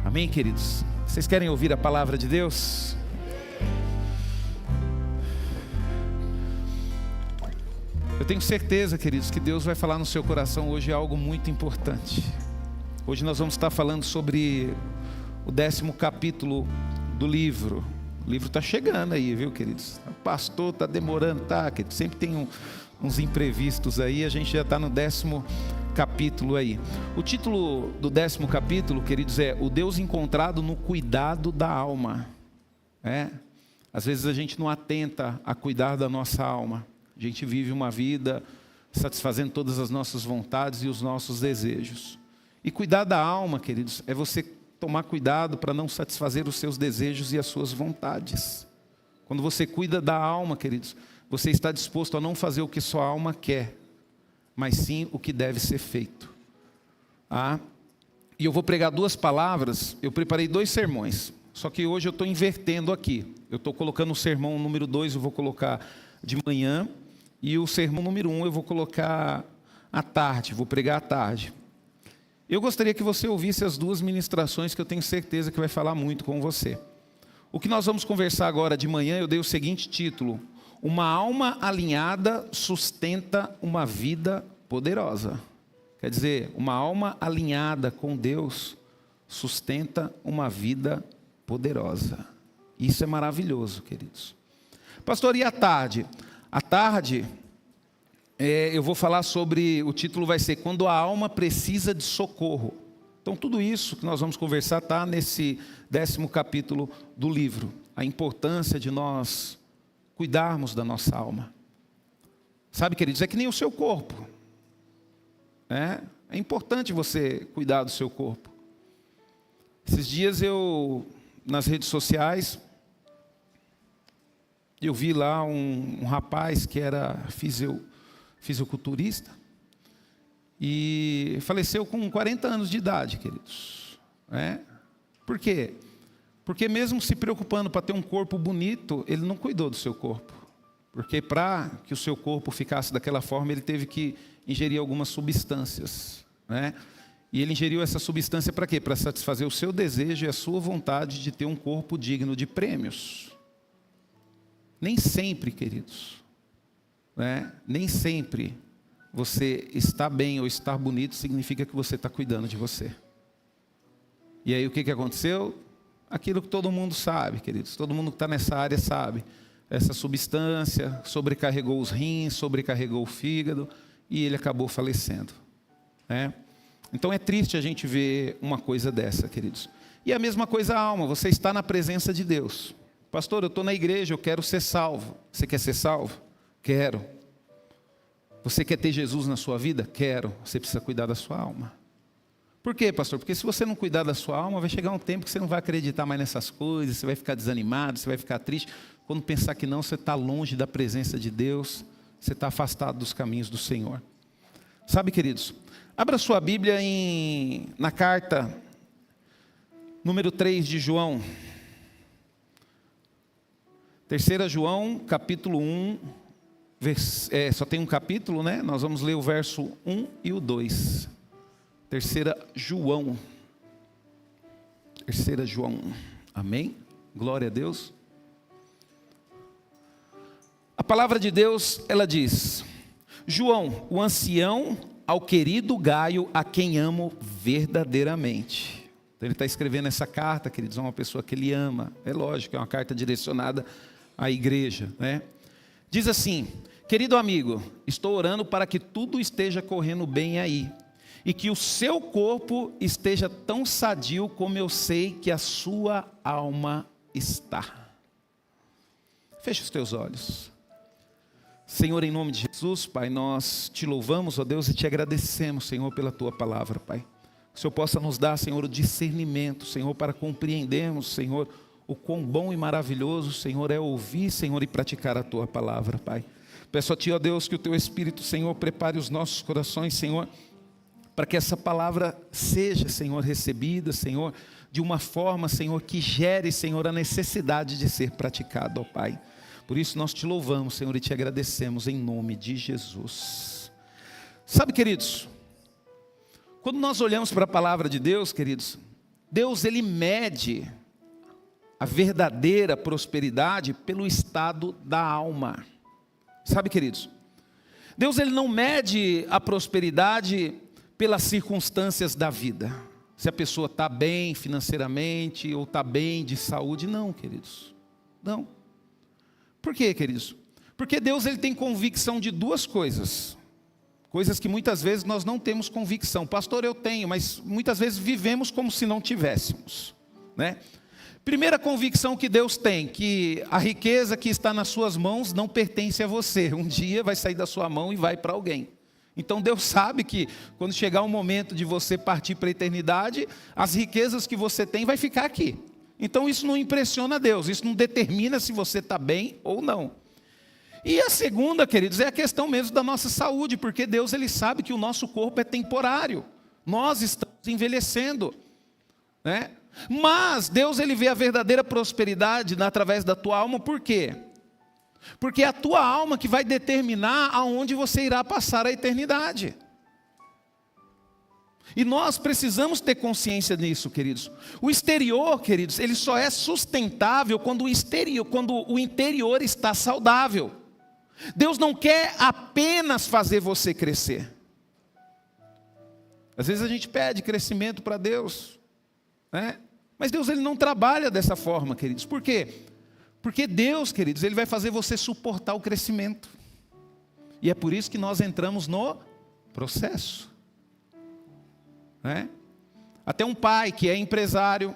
Amém, queridos? Vocês querem ouvir a palavra de Deus? Eu tenho certeza, queridos, que Deus vai falar no seu coração hoje algo muito importante. Hoje nós vamos estar falando sobre o 10º capítulo do livro. O livro está chegando aí, viu, queridos? O pastor está demorando, tá, queridos? Sempre tem uns imprevistos aí, a gente já está no 10º capítulo aí. O título do 10º capítulo, queridos, é O Deus Encontrado no Cuidado da Alma. Às vezes a gente não atenta a cuidar da nossa alma. A gente vive uma vida satisfazendo todas as nossas vontades e os nossos desejos. E cuidar da alma, queridos, é você tomar cuidado para não satisfazer os seus desejos e as suas vontades. Quando você cuida da alma, queridos, você está disposto a não fazer o que sua alma quer, mas sim o que deve ser feito. E eu vou pregar 2 palavras. Eu preparei 2 sermões, só que hoje eu estou invertendo aqui. Eu estou colocando o sermão número 2, eu vou colocar de manhã, e o sermão número 1 eu vou colocar à tarde, vou pregar à tarde. Eu gostaria que você ouvisse as 2 ministrações que eu tenho certeza que vai falar muito com você. O que nós vamos conversar agora de manhã, eu dei o seguinte título: Uma alma alinhada sustenta uma vida poderosa. Quer dizer, uma alma alinhada com Deus sustenta uma vida poderosa. Isso é maravilhoso, queridos. Pastor, e à tarde? À tarde, eu vou falar sobre, o título vai ser Quando a Alma Precisa de Socorro. Então tudo isso que nós vamos conversar está nesse 10º capítulo do livro. A importância de nós cuidarmos da nossa alma. Sabe, queridos, é que nem o seu corpo. É importante você cuidar do seu corpo. Esses dias nas redes sociais, eu vi lá um rapaz que era fisiculturista e faleceu com 40 anos de idade, queridos. Por quê? Porque mesmo se preocupando para ter um corpo bonito, ele não cuidou do seu corpo. Porque para que o seu corpo ficasse daquela forma, ele teve que ingerir algumas substâncias. E ele ingeriu essa substância para quê? Para satisfazer o seu desejo e a sua vontade de ter um corpo digno de prêmios. Nem sempre, queridos, nem sempre você estar bem ou estar bonito significa que você está cuidando de você. E aí o que aconteceu? Aquilo que todo mundo sabe, queridos, todo mundo que está nessa área sabe. Essa substância sobrecarregou os rins, sobrecarregou o fígado e ele acabou falecendo. Então é triste a gente ver uma coisa dessa, queridos. E a mesma coisa a alma, você está na presença de Deus. Pastor, eu estou na igreja, eu quero ser salvo. Você quer ser salvo? Quero. Você quer ter Jesus na sua vida? Quero. Você precisa cuidar da sua alma. Por quê, pastor? Porque se você não cuidar da sua alma, vai chegar um tempo que você não vai acreditar mais nessas coisas, você vai ficar desanimado, você vai ficar triste. Quando pensar que não, você está longe da presença de Deus, você está afastado dos caminhos do Senhor. Sabe, queridos, abra sua Bíblia na carta número 3 de João. 3 João, capítulo 1, só tem um capítulo, Nós vamos ler o verso 1 e o 2. 3 João. Amém? Glória a Deus. A palavra de Deus, ela diz: João, o ancião, ao querido Gaio, a quem amo verdadeiramente. Então ele está escrevendo essa carta, queridos, a uma pessoa que ele ama. É lógico, é uma carta direcionada à igreja, Diz assim: querido amigo, estou orando para que tudo esteja correndo bem aí, e que o seu corpo esteja tão sadio como eu sei que a sua alma está. Feche os teus olhos. Senhor, em nome de Jesus, Pai, nós te louvamos, ó Deus, e te agradecemos, Senhor, pela tua palavra, Pai. Que o Senhor possa nos dar, Senhor, o discernimento, Senhor, para compreendermos, Senhor, o quão bom e maravilhoso, Senhor, é ouvir, Senhor, e praticar a tua palavra, Pai. Peço a ti, ó Deus, que o teu Espírito, Senhor, prepare os nossos corações, Senhor, para que essa palavra seja, Senhor, recebida, Senhor, de uma forma, Senhor, que gere, Senhor, a necessidade de ser praticada, ó Pai. Por isso nós te louvamos, Senhor, e te agradecemos em nome de Jesus. Sabe, queridos, quando nós olhamos para a palavra de Deus, queridos, Deus, ele mede a verdadeira prosperidade pelo estado da alma. Sabe, queridos? Deus, ele não mede a prosperidade pelas circunstâncias da vida. Se a pessoa está bem financeiramente ou está bem de saúde. Não, queridos. Não. Por quê, queridos? Porque Deus, ele tem convicção de duas coisas. Coisas que muitas vezes nós não temos convicção. Pastor, eu tenho, mas muitas vezes vivemos como se não tivéssemos, né? Primeira convicção que Deus tem, que a riqueza que está nas suas mãos não pertence a você. Um dia vai sair da sua mão e vai para alguém. Então Deus sabe que quando chegar o momento de você partir para a eternidade, as riquezas que você tem vai ficar aqui. Então isso não impressiona Deus, isso não determina se você está bem ou não. E a segunda, queridos, é a questão mesmo da nossa saúde, porque Deus, ele sabe que o nosso corpo é temporário. Nós estamos envelhecendo, né? Mas Deus, ele vê a verdadeira prosperidade através da tua alma. Por quê? Porque é a tua alma que vai determinar aonde você irá passar a eternidade. E nós precisamos ter consciência disso, queridos. O exterior, queridos, ele só é sustentável quando o interior está saudável. Deus não quer apenas fazer você crescer. Às vezes a gente pede crescimento para Deus, né? Mas Deus, ele não trabalha dessa forma, queridos. Por quê? Porque Deus, queridos, ele vai fazer você suportar o crescimento. E é por isso que nós entramos no processo, né? Até um pai que é empresário,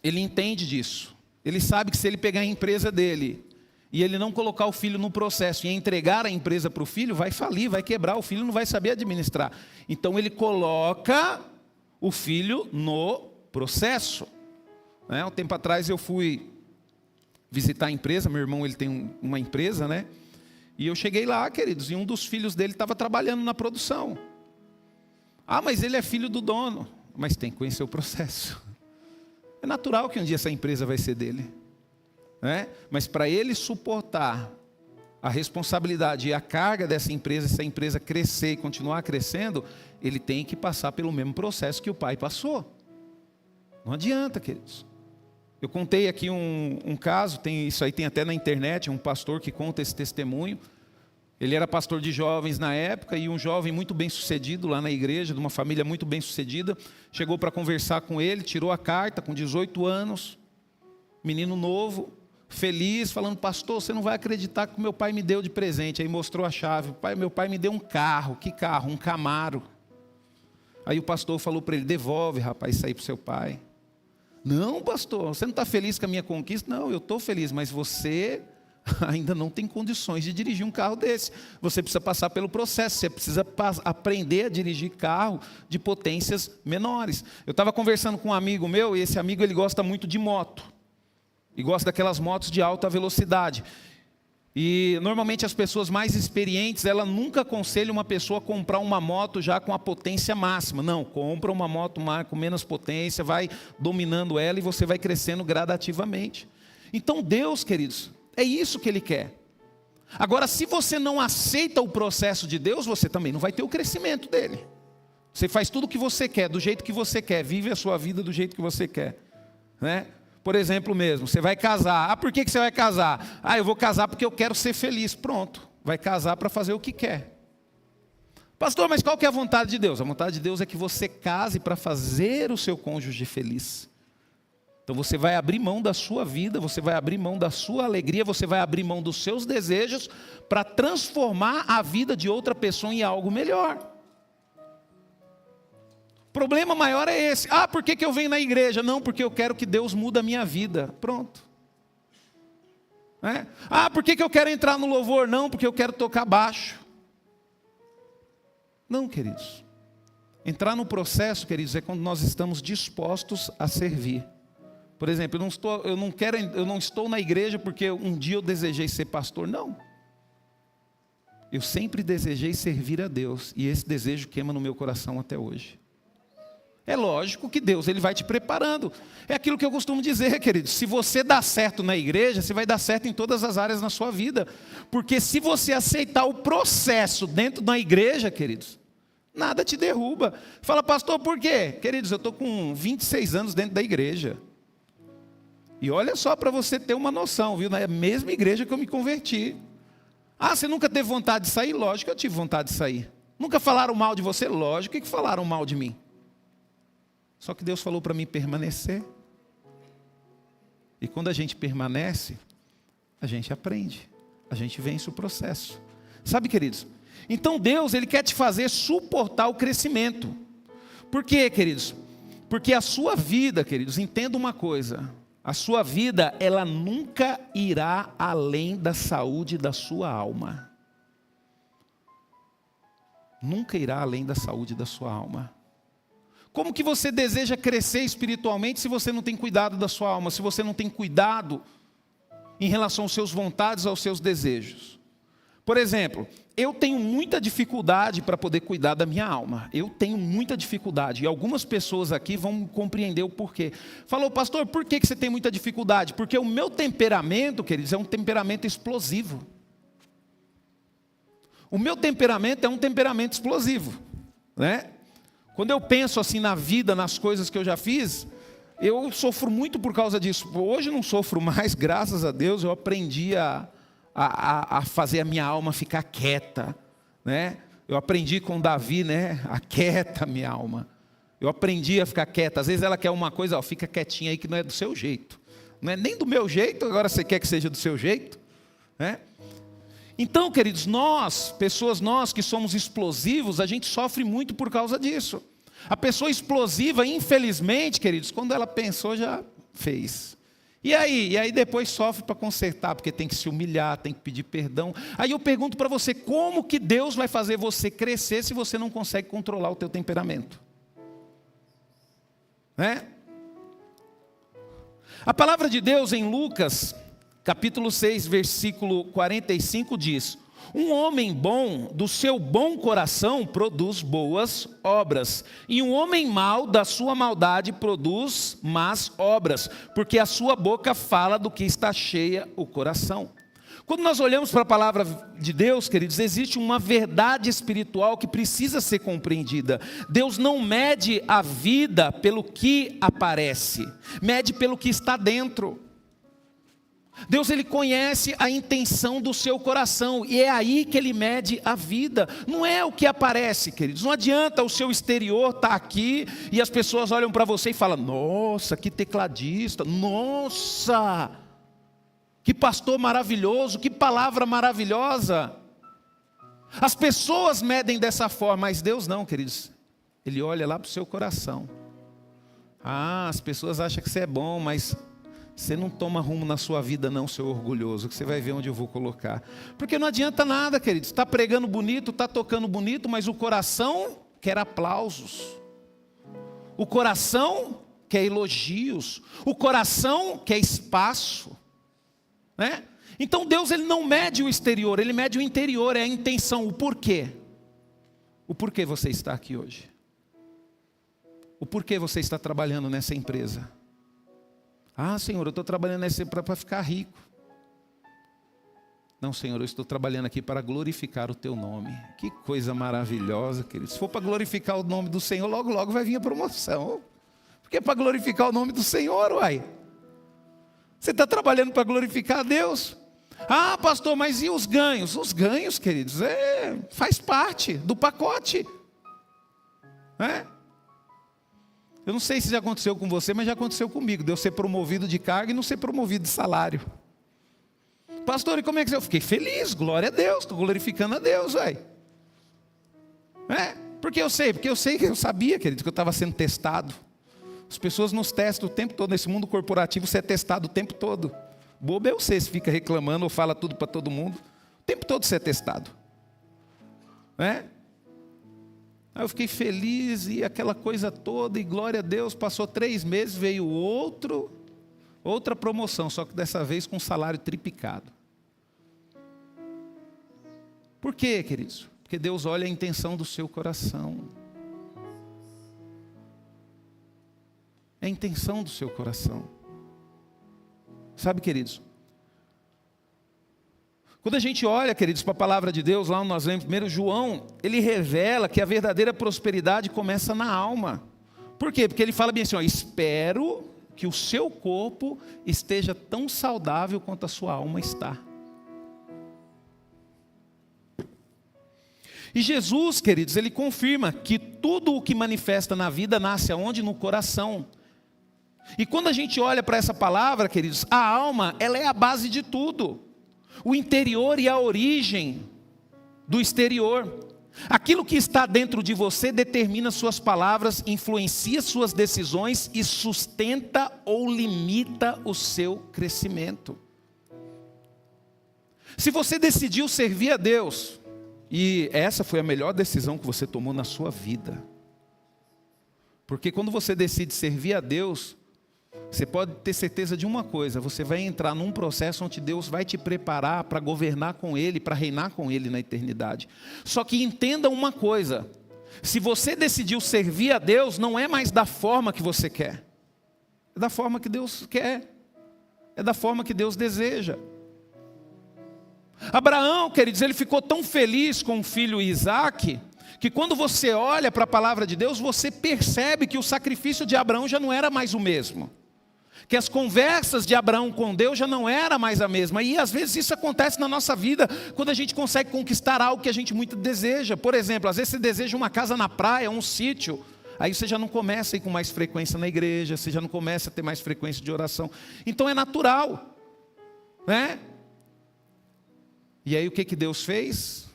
ele entende disso. Ele sabe que se ele pegar a empresa dele e ele não colocar o filho no processo e entregar a empresa para o filho, vai falir, vai quebrar, o filho não vai saber administrar. Então ele coloca o filho no processo, né? Um tempo atrás eu fui visitar a empresa, meu irmão, ele tem uma empresa, né? E eu cheguei lá, queridos, e um dos filhos dele estava trabalhando na produção. Ah, mas ele é filho do dono. Mas tem que conhecer o processo. É natural que um dia essa empresa vai ser dele, né? Mas para ele suportar a responsabilidade e a carga dessa empresa, se a empresa crescer e continuar crescendo, ele tem que passar pelo mesmo processo que o pai passou. Não adianta, queridos. Eu contei aqui um caso, isso aí tem até na internet, um pastor que conta esse testemunho. Ele era pastor de jovens na época, e um jovem muito bem sucedido lá na igreja, de uma família muito bem sucedida, chegou para conversar com ele, tirou a carta com 18 anos, menino novo, feliz, falando: pastor, você não vai acreditar que o meu pai me deu de presente. Aí mostrou a chave: meu pai me deu um carro. Que carro? Um Camaro. Aí o pastor falou para ele: devolve, rapaz, isso aí para o seu pai. Não, pastor, você não está feliz com a minha conquista? Não, eu estou feliz, mas você ainda não tem condições de dirigir um carro desse. Você precisa passar pelo processo, você precisa aprender a dirigir carro de potências menores. Eu estava conversando com um amigo meu, e esse amigo, ele gosta muito de moto. E gosta daquelas motos de alta velocidade. E normalmente as pessoas mais experientes, ela nunca aconselha uma pessoa a comprar uma moto já com a potência máxima. Não, compra uma moto com menos potência, vai dominando ela e você vai crescendo gradativamente. Então Deus, queridos, é isso que Ele quer. Agora, se você não aceita o processo de Deus, você também não vai ter o crescimento dele. Você faz tudo o que você quer, do jeito que você quer, vive a sua vida do jeito que você quer, né? Por exemplo mesmo, você vai casar. Ah, por que você vai casar? Ah, eu vou casar porque eu quero ser feliz. Pronto, vai casar para fazer o que quer. Pastor, mas qual que é a vontade de Deus? A vontade de Deus é que você case para fazer o seu cônjuge feliz. Então você vai abrir mão da sua vida, você vai abrir mão da sua alegria, você vai abrir mão dos seus desejos para transformar a vida de outra pessoa em algo melhor. O problema maior é esse. Ah, por que eu venho na igreja? Não, porque eu quero que Deus mude a minha vida. Pronto. Ah, por que eu quero entrar no louvor? Não, porque eu quero tocar baixo. Não, queridos. Entrar no processo, queridos, é quando nós estamos dispostos a servir. Por exemplo, eu não estou na igreja porque um dia eu desejei ser pastor. Não. Eu sempre desejei servir a Deus, e esse desejo queima no meu coração até hoje. É lógico que Deus, Ele vai te preparando. É aquilo que eu costumo dizer, queridos. Se você dá certo na igreja, você vai dar certo em todas as áreas na sua vida. Porque se você aceitar o processo dentro da igreja, queridos, Nada te derruba. Fala, pastor, por quê? Queridos, eu estou com 26 anos dentro da igreja. E olha só para você ter uma noção, viu? Na mesma igreja que eu me converti. Ah, você nunca teve vontade de sair? Lógico que eu tive vontade de sair. Nunca falaram mal de você? Lógico que falaram mal de mim. Só que Deus falou para mim permanecer. E quando a gente permanece, a gente aprende. A gente vence o processo. Sabe, queridos? Então Deus, Ele quer te fazer suportar o crescimento. Por quê, queridos? Porque a sua vida, queridos, entenda uma coisa. A sua vida, ela nunca irá além da saúde da sua alma. Nunca irá além da saúde da sua alma. Como que você deseja crescer espiritualmente se você não tem cuidado da sua alma? Se você não tem cuidado em relação aos seus vontades, aos seus desejos? Por exemplo, eu tenho muita dificuldade para poder cuidar da minha alma. Eu tenho muita dificuldade. E algumas pessoas aqui vão compreender o porquê. Falou, pastor, por que você tem muita dificuldade? Porque o meu temperamento, queridos, é um temperamento explosivo. O meu temperamento é um temperamento explosivo, né? Quando eu penso assim na vida, nas coisas que eu já fiz, eu sofro muito por causa disso. Hoje não sofro mais, graças a Deus, eu aprendi a fazer a minha alma ficar quieta, né? Eu aprendi com Davi, né? Aquieta a minha alma. Eu aprendi a ficar quieta. Às vezes ela quer uma coisa, ó, fica quietinha aí que não é do seu jeito. Não é nem do meu jeito, agora você quer que seja do seu jeito, né? Então, queridos, nós que somos explosivos, a gente sofre muito por causa disso. A pessoa explosiva, infelizmente, queridos, quando ela pensou, já fez. E aí depois sofre para consertar, porque tem que se humilhar, tem que pedir perdão. Aí eu pergunto para você, como que Deus vai fazer você crescer se você não consegue controlar o teu temperamento? Né? A palavra de Deus em Lucas, capítulo 6, versículo 45 diz: um homem bom, do seu bom coração, produz boas obras. E um homem mau, da sua maldade, produz más obras. Porque a sua boca fala do que está cheia o coração. Quando nós olhamos para a palavra de Deus, queridos, existe uma verdade espiritual que precisa ser compreendida. Deus não mede a vida pelo que aparece, mede pelo que está dentro. Deus, Ele conhece a intenção do seu coração, e é aí que Ele mede a vida, não é o que aparece, queridos. Não adianta o seu exterior estar aqui, e as pessoas olham para você e falam, nossa, que tecladista, nossa, que pastor maravilhoso, que palavra maravilhosa. As pessoas medem dessa forma, mas Deus não, queridos. Ele olha lá para o seu coração. Ah, as pessoas acham que você é bom, mas você não toma rumo na sua vida não, seu orgulhoso, que você vai ver onde eu vou colocar. Porque não adianta nada, queridos. Está pregando bonito, está tocando bonito, mas o coração quer aplausos. O coração quer elogios. O coração quer espaço, né? Então Deus, Ele não mede o exterior, Ele mede o interior, é a intenção, o porquê. O porquê você está aqui hoje. O porquê você está trabalhando nessa empresa. Ah, Senhor, eu estou trabalhando nessa para ficar rico. Não, Senhor, eu estou trabalhando aqui para glorificar o Teu nome. Que coisa maravilhosa, querido. Se for para glorificar o nome do Senhor, logo, logo vai vir a promoção. Porque é para glorificar o nome do Senhor, uai. Você está trabalhando para glorificar a Deus? Ah, pastor, mas e os ganhos? Os ganhos, queridos, faz parte do pacote. Né? Eu não sei se já aconteceu com você, mas já aconteceu comigo. De eu ser promovido de cargo e não ser promovido de salário. Pastor, e como é que eu fiquei feliz? Glória a Deus, estou glorificando a Deus, velho. Porque eu sei que eu sabia, querido, que eu estava sendo testado. As pessoas nos testam o tempo todo. Nesse mundo corporativo você é testado o tempo todo. Bobo é você, se fica reclamando ou fala tudo para todo mundo. O tempo todo você é testado. Aí eu fiquei feliz e aquela coisa toda, e glória a Deus, passou 3 meses, veio outra promoção, só que dessa vez com salário triplicado. Por quê, queridos? Porque Deus olha a intenção do seu coração. É a intenção do seu coração. Sabe, queridos? Quando a gente olha, queridos, para a palavra de Deus, lá nós lemos 1 João, ele revela que a verdadeira prosperidade começa na alma. Por quê? Porque ele fala bem assim, ó, espero que o seu corpo esteja tão saudável quanto a sua alma está. E Jesus, queridos, ele confirma que tudo o que manifesta na vida nasce aonde? No coração. E quando a gente olha para essa palavra, queridos, a alma, ela é a base de tudo. O interior e a origem do exterior. Aquilo que está dentro de você determina suas palavras, influencia suas decisões e sustenta ou limita o seu crescimento. Se você decidiu servir a Deus, e essa foi a melhor decisão que você tomou na sua vida, porque quando você decide servir a Deus, você pode ter certeza de uma coisa, você vai entrar num processo onde Deus vai te preparar para governar com Ele, para reinar com Ele na eternidade. Só que entenda uma coisa, se você decidiu servir a Deus, não é mais da forma que você quer, é da forma que Deus quer, é da forma que Deus deseja. Abraão, queridos, ele ficou tão feliz com o filho Isaque, que quando você olha para a palavra de Deus, você percebe que o sacrifício de Abraão já não era mais o mesmo. Que as conversas de Abraão com Deus já não era mais a mesma. E às vezes isso acontece na nossa vida, quando a gente consegue conquistar algo que a gente muito deseja. Por exemplo, às vezes você deseja uma casa na praia, um sítio. Aí você já não começa a ir com mais frequência na igreja, você já não começa a ter mais frequência de oração. Então é natural, né? E aí o que Deus fez?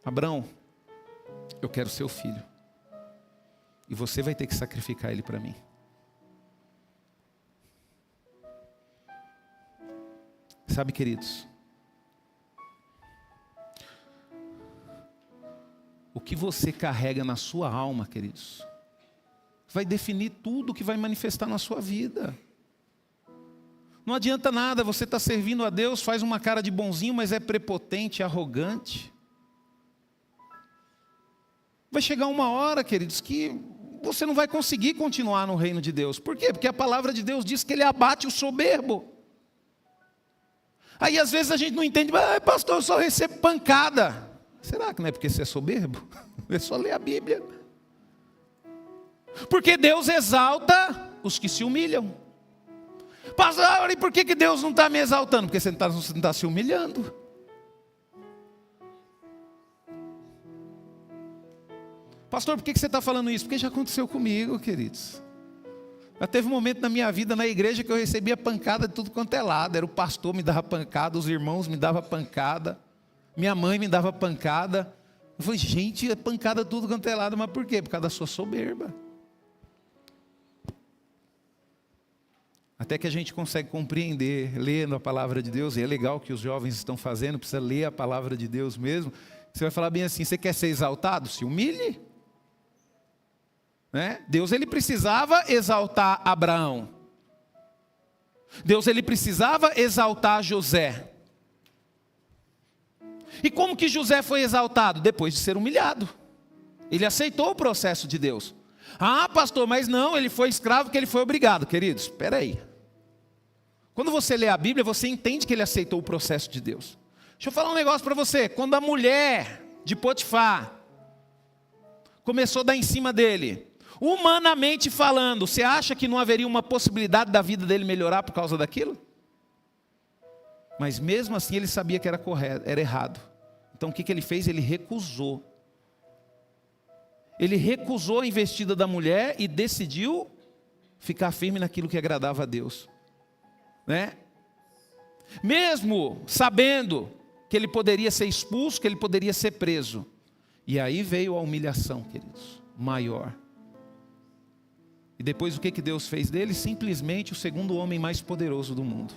Abraão, eu quero seu filho. E você vai ter que sacrificar ele para mim. Sabe, queridos, o que você carrega na sua alma, queridos, vai definir tudo o que vai manifestar na sua vida. Não adianta nada, você está servindo a Deus, faz uma cara de bonzinho, mas é prepotente, arrogante. Vai chegar uma hora, queridos, que você não vai conseguir continuar no reino de Deus. Por quê? Porque a palavra de Deus diz que Ele abate o soberbo. Aí às vezes a gente não entende, mas pastor, eu só recebo pancada. Será que não é porque você é soberbo? É só ler a Bíblia. Porque Deus exalta os que se humilham. Pastor, e por que Deus não está me exaltando? Porque você não está se humilhando. Pastor, por que você está falando isso? Porque já aconteceu comigo, queridos. Já teve um momento na minha vida na igreja que eu recebia pancada de tudo quanto é lado. Era o pastor me dava pancada, os irmãos me davam pancada, minha mãe me dava pancada. Eu falei, gente, é pancada de tudo quanto é lado, mas por quê? Por causa da sua soberba. Até que a gente consegue compreender, lendo a palavra de Deus, e é legal que os jovens estão fazendo, precisa ler a palavra de Deus mesmo. Você vai falar bem assim, você quer ser exaltado? Se humilhe. Né? Deus ele precisava exaltar Abraão. Deus ele precisava exaltar José. E como que José foi exaltado? Depois de ser humilhado. Ele aceitou o processo de Deus. Ah, pastor, mas não, ele foi escravo porque ele foi obrigado. Queridos, espera aí. Quando você lê a Bíblia, você entende que ele aceitou o processo de Deus. Deixa eu falar um negócio para você. Quando a mulher de Potifar começou a dar em cima dele, humanamente falando, você acha que não haveria uma possibilidade da vida dele melhorar por causa daquilo? Mas mesmo assim ele sabia que era correto, era errado. Então o que ele fez? Ele recusou. Ele recusou a investida da mulher e decidiu ficar firme naquilo que agradava a Deus. Né? Mesmo sabendo que ele poderia ser expulso, que ele poderia ser preso. E aí veio a humilhação, queridos, maior. E depois o que Deus fez dele? Simplesmente o segundo homem mais poderoso do mundo.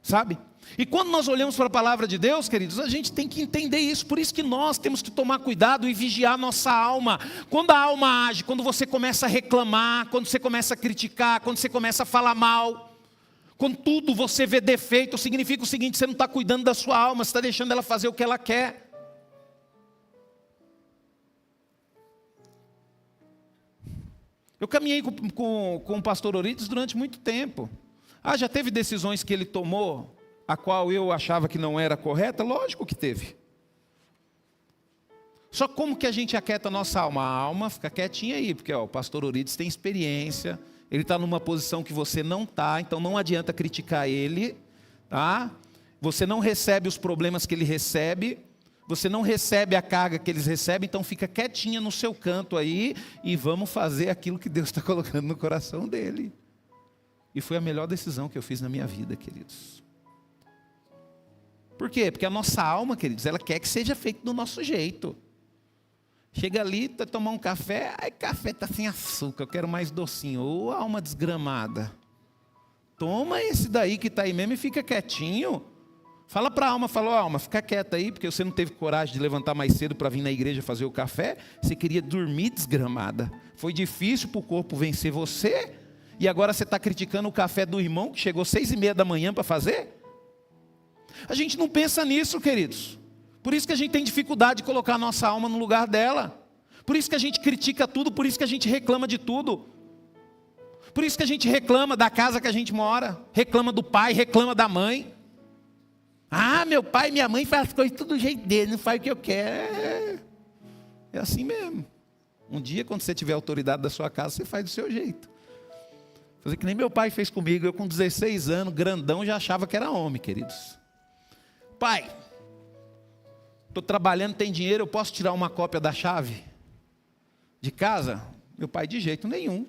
Sabe? E quando nós olhamos para a palavra de Deus, queridos, a gente tem que entender isso. Por isso que nós temos que tomar cuidado e vigiar nossa alma. Quando a alma age, quando você começa a reclamar, quando você começa a criticar, quando você começa a falar mal, quando tudo você vê defeito, significa o seguinte, você não está cuidando da sua alma, você está deixando ela fazer o que ela quer. Eu caminhei com o pastor Orides durante muito tempo. Já teve decisões que ele tomou a qual eu achava que não era correta? Lógico que teve. Só como que a gente aquieta a nossa alma? A alma fica quietinha aí, porque o pastor Eurides tem experiência, ele está numa posição que você não está, então não adianta criticar ele, tá? Você não recebe os problemas que ele recebe, você não recebe a carga que eles recebem, então fica quietinha no seu canto aí e vamos fazer aquilo que Deus está colocando no coração dele. E foi a melhor decisão que eu fiz na minha vida, queridos. Por quê? Porque a nossa alma, queridos, ela quer que seja feito do nosso jeito. Chega ali, tá tomar um café, ai, café tá sem açúcar, eu quero mais docinho. Ô, alma desgramada. Toma esse daí que tá aí mesmo e fica quietinho. Fala para a alma, fala, alma, fica quieta aí, porque você não teve coragem de levantar mais cedo para vir na igreja fazer o café. Você queria dormir desgramada. Foi difícil para o corpo vencer você. E agora você está criticando o café do irmão que chegou 6:30 da manhã para fazer? A gente não pensa nisso, queridos. Por isso que a gente tem dificuldade de colocar a nossa alma no lugar dela. Por isso que a gente critica tudo, por isso que a gente reclama de tudo. Por isso que a gente reclama da casa que a gente mora, reclama do pai, reclama da mãe. Ah, meu pai e minha mãe fazem as coisas tudo do jeito dele, não faz o que eu quero. É assim mesmo. Um dia, quando você tiver autoridade da sua casa, você faz do seu jeito. Fazer que nem meu pai fez comigo. Eu com 16 anos, grandão, já achava que era homem, queridos. Pai, estou trabalhando, tem dinheiro, eu posso tirar uma cópia da chave de casa? Meu pai, de jeito nenhum.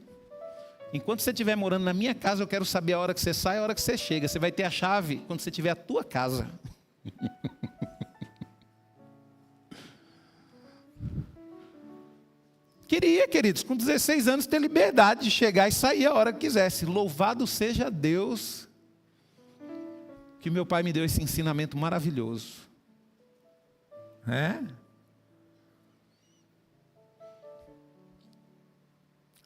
Enquanto você estiver morando na minha casa, eu quero saber a hora que você sai e a hora que você chega. Você vai ter a chave quando você tiver a tua casa. Queria, queridos, com 16 anos, ter liberdade de chegar e sair a hora que quisesse. Louvado seja Deus, que meu pai me deu esse ensinamento maravilhoso.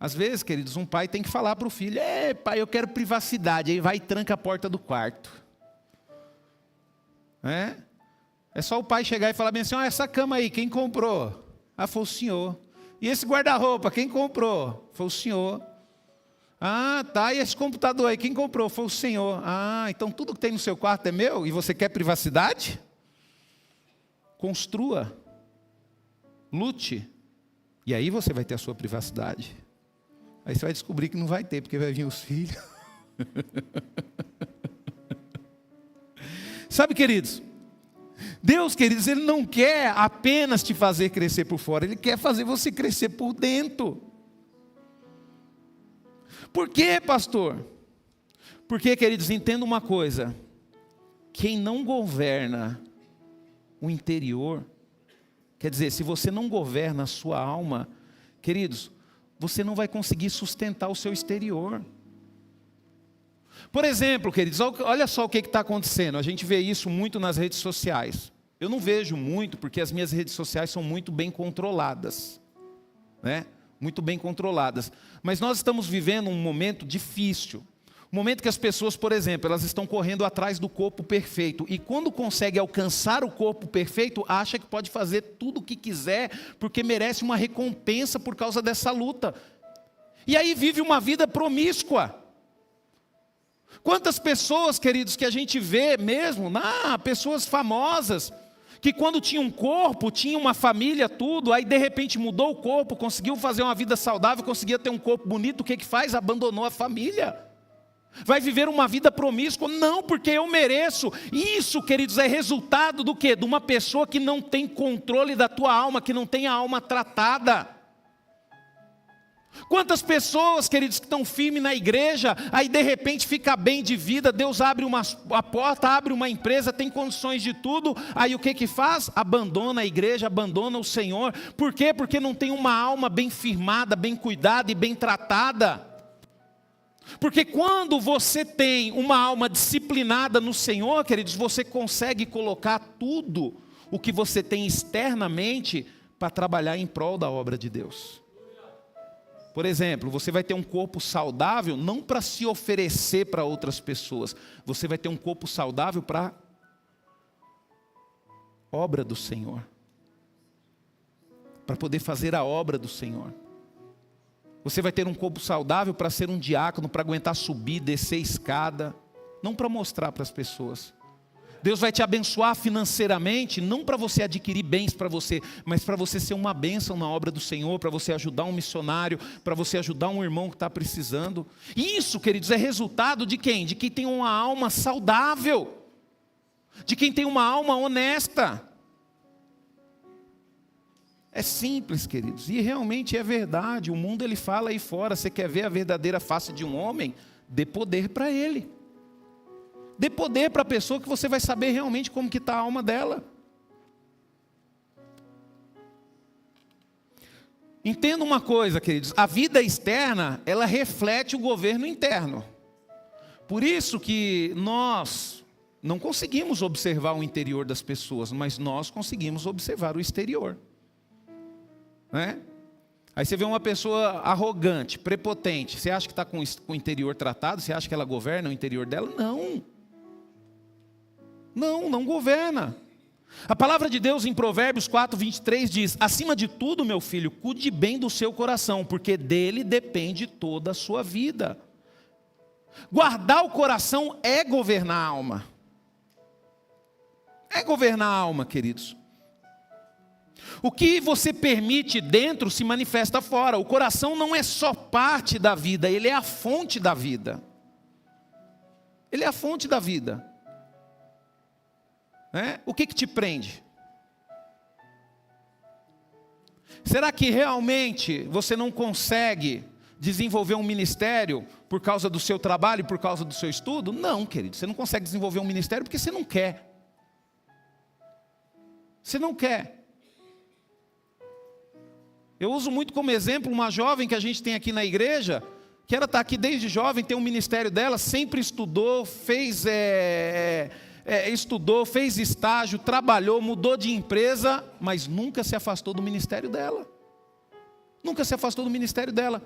Às vezes, queridos, um pai tem que falar para o filho, pai, eu quero privacidade. Aí vai e tranca a porta do quarto. É só o pai chegar e falar bem assim, essa cama aí, quem comprou? Ah, foi o senhor. E esse guarda-roupa, quem comprou? Foi o senhor. Ah, tá, e esse computador aí, quem comprou? Foi o senhor. Ah, então tudo que tem no seu quarto é meu? E você quer privacidade? Construa. Lute. E aí você vai ter a sua privacidade. Aí você vai descobrir que não vai ter, porque vai vir os filhos. Sabe, queridos? Deus, queridos, Ele não quer apenas te fazer crescer por fora. Ele quer fazer você crescer por dentro. Por quê, pastor? Porque, queridos, entenda uma coisa. Quem não governa o interior, quer dizer, se você não governa a sua alma, queridos, você não vai conseguir sustentar o seu exterior. Por exemplo, queridos, olha só o que está acontecendo. A gente vê isso muito nas redes sociais. Eu não vejo muito, porque as minhas redes sociais são muito bem controladas. Muito bem controladas. Mas nós estamos vivendo um momento difícil. Um momento que as pessoas, por exemplo, elas estão correndo atrás do corpo perfeito. E quando consegue alcançar o corpo perfeito, acha que pode fazer tudo o que quiser, porque merece uma recompensa por causa dessa luta. E aí vive uma vida promíscua. Quantas pessoas, queridos, que a gente vê mesmo, pessoas famosas, que quando tinha um corpo, tinha uma família, tudo, aí de repente mudou o corpo, conseguiu fazer uma vida saudável, conseguia ter um corpo bonito, o que faz? Abandonou a família. Vai viver uma vida promíscua? Não, porque eu mereço. Isso, queridos, é resultado do quê? De uma pessoa que não tem controle da tua alma, que não tem a alma tratada. Quantas pessoas, queridos, que estão firmes na igreja, aí de repente fica bem de vida, Deus abre a porta, abre uma empresa, tem condições de tudo, aí o que faz? Abandona a igreja, abandona o Senhor. Por quê? Porque não tem uma alma bem firmada, bem cuidada e bem tratada. Porque quando você tem uma alma disciplinada no Senhor, queridos, você consegue colocar tudo o que você tem externamente para trabalhar em prol da obra de Deus. Por exemplo, você vai ter um corpo saudável não para se oferecer para outras pessoas. Você vai ter um corpo saudável para a obra do Senhor. Para poder fazer a obra do Senhor. Você vai ter um corpo saudável para ser um diácono, para aguentar subir, descer escada. Não para mostrar para as pessoas. Deus vai te abençoar financeiramente, não para você adquirir bens para você, mas para você ser uma bênção na obra do Senhor, para você ajudar um missionário, para você ajudar um irmão que está precisando. E isso, queridos, é resultado de quem? De quem tem uma alma saudável, de quem tem uma alma honesta. É simples, queridos, e realmente é verdade. O mundo ele fala aí fora, você quer ver a verdadeira face de um homem? Dê poder para ele. Dê poder para a pessoa que você vai saber realmente como que está a alma dela. Entenda uma coisa, queridos, a vida externa, ela reflete o governo interno. Por isso que nós não conseguimos observar o interior das pessoas, mas nós conseguimos observar o exterior. Né? Aí você vê uma pessoa arrogante, prepotente, você acha que está com o interior tratado? Você acha que ela governa o interior dela? Não governa. A palavra de Deus em Provérbios 4:23 diz: acima de tudo, meu filho, cuide bem do seu coração, porque dele depende toda a sua vida. Guardar o coração é governar a alma. É governar a alma, queridos. O que você permite dentro se manifesta fora. O coração não é só parte da vida, ele é a fonte da vida. Ele é a fonte da vida. O que te prende? Será que realmente você não consegue desenvolver um ministério por causa do seu trabalho e por causa do seu estudo? Não, querido, você não consegue desenvolver um ministério porque você não quer. Você não quer. Eu uso muito como exemplo uma jovem que a gente tem aqui na igreja, que ela está aqui desde jovem, tem um ministério dela, sempre estudou, fez estágio, trabalhou, mudou de empresa, mas nunca se afastou do ministério dela. Nunca se afastou do ministério dela.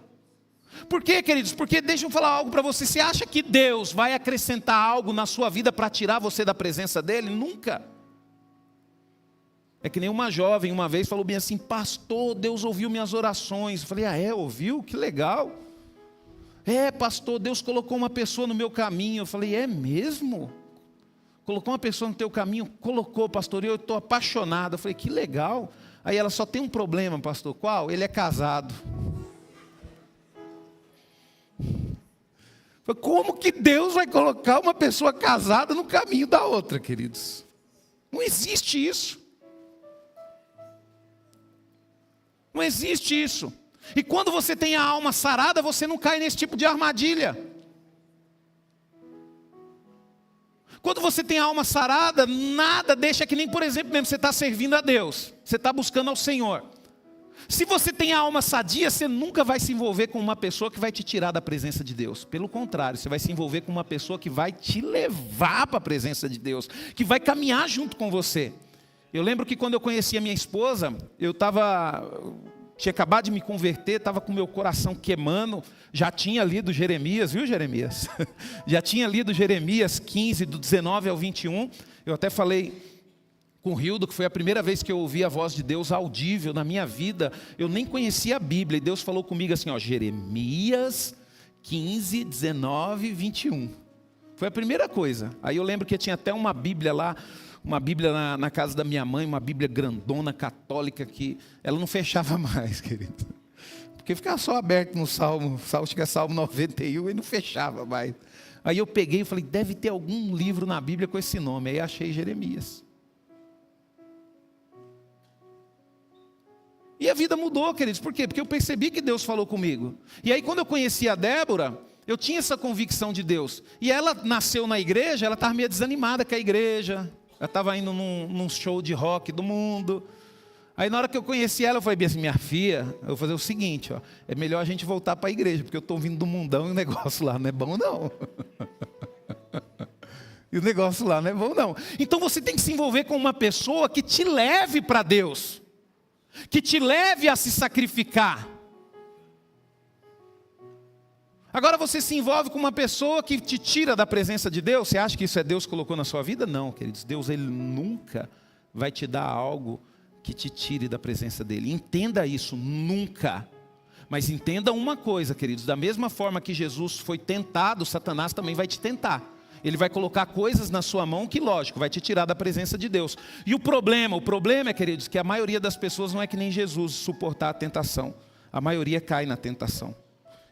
Por quê, queridos? Porque deixa eu falar algo para você. Você acha que Deus vai acrescentar algo na sua vida para tirar você da presença dEle? Nunca. É que nem uma jovem uma vez falou bem assim: pastor, Deus ouviu minhas orações. Eu falei: ouviu? Que legal. Pastor, Deus colocou uma pessoa no meu caminho. Eu falei: é mesmo? Colocou uma pessoa no teu caminho? Colocou, pastor, e eu estou apaixonado. Eu falei: que legal. Aí ela: só tem um problema, pastor. Qual? Ele é casado. Eu falei: como que Deus vai colocar uma pessoa casada no caminho da outra, queridos? Não existe isso. Não existe isso. E quando você tem a alma sarada, você não cai nesse tipo de armadilha. Quando você tem a alma sarada, nada deixa, que nem, por exemplo, mesmo você está servindo a Deus, você está buscando ao Senhor. Se você tem a alma sadia, você nunca vai se envolver com uma pessoa que vai te tirar da presença de Deus. Pelo contrário, você vai se envolver com uma pessoa que vai te levar para a presença de Deus, que vai caminhar junto com você. Eu lembro que quando eu conheci a minha esposa, tinha acabado de me converter, estava com meu coração queimando, já tinha lido Jeremias, viu, Jeremias? Já tinha lido Jeremias 15, do 19 ao 21, eu até falei com o Hildo, que foi a primeira vez que eu ouvi a voz de Deus audível na minha vida. Eu nem conhecia a Bíblia, e Deus falou comigo assim, Jeremias 15, 19 e 21. Foi a primeira coisa. Aí eu lembro que tinha até uma Bíblia lá, uma Bíblia na casa da minha mãe, uma Bíblia grandona, católica, que ela não fechava mais, querido. Porque ficava só aberto no Salmo, chega Salmo 91 e não fechava mais. Aí eu peguei e falei: deve ter algum livro na Bíblia com esse nome. Aí achei Jeremias. E a vida mudou, queridos. Por quê? Porque eu percebi que Deus falou comigo. E aí quando eu conheci a Débora, eu tinha essa convicção de Deus. E ela nasceu na igreja, ela estava meio desanimada com a igreja. Ela estava indo num show de rock do mundo. Aí na hora que eu conheci ela, eu falei bem assim: minha filha, eu vou fazer o seguinte, é melhor a gente voltar para a igreja, porque eu estou vindo do mundão e o negócio lá não é bom não. E o negócio lá não é bom não. Então você tem que se envolver com uma pessoa que te leve para Deus, que te leve a se sacrificar. Agora você se envolve com uma pessoa que te tira da presença de Deus. Você acha que isso é Deus que colocou na sua vida? Não, queridos. Deus, Ele nunca vai te dar algo que te tire da presença dEle. Entenda isso, nunca. Mas entenda uma coisa, queridos. Da mesma forma que Jesus foi tentado, Satanás também vai te tentar. Ele vai colocar coisas na sua mão que, lógico, vai te tirar da presença de Deus. E o problema, queridos, que a maioria das pessoas não é que nem Jesus, suportar a tentação. A maioria cai na tentação.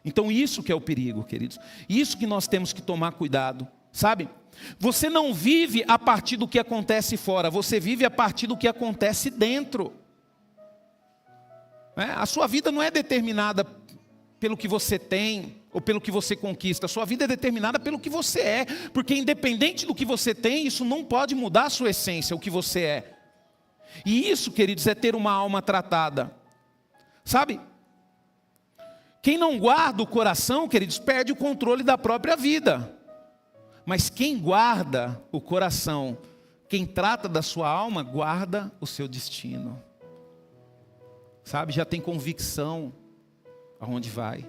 Então isso que é o perigo, queridos. Isso que nós temos que tomar cuidado, sabe? Você não vive a partir do que acontece fora, você vive a partir do que acontece dentro. A sua vida não é determinada pelo que você tem ou pelo que você conquista. A sua vida é determinada pelo que você é. Porque independente do que você tem, isso não pode mudar a sua essência, o que você é. E isso, queridos, é ter uma alma tratada. Sabe? Quem não guarda o coração, queridos, perde o controle da própria vida. Mas quem guarda o coração, quem trata da sua alma, guarda o seu destino. Sabe? Já tem convicção aonde vai.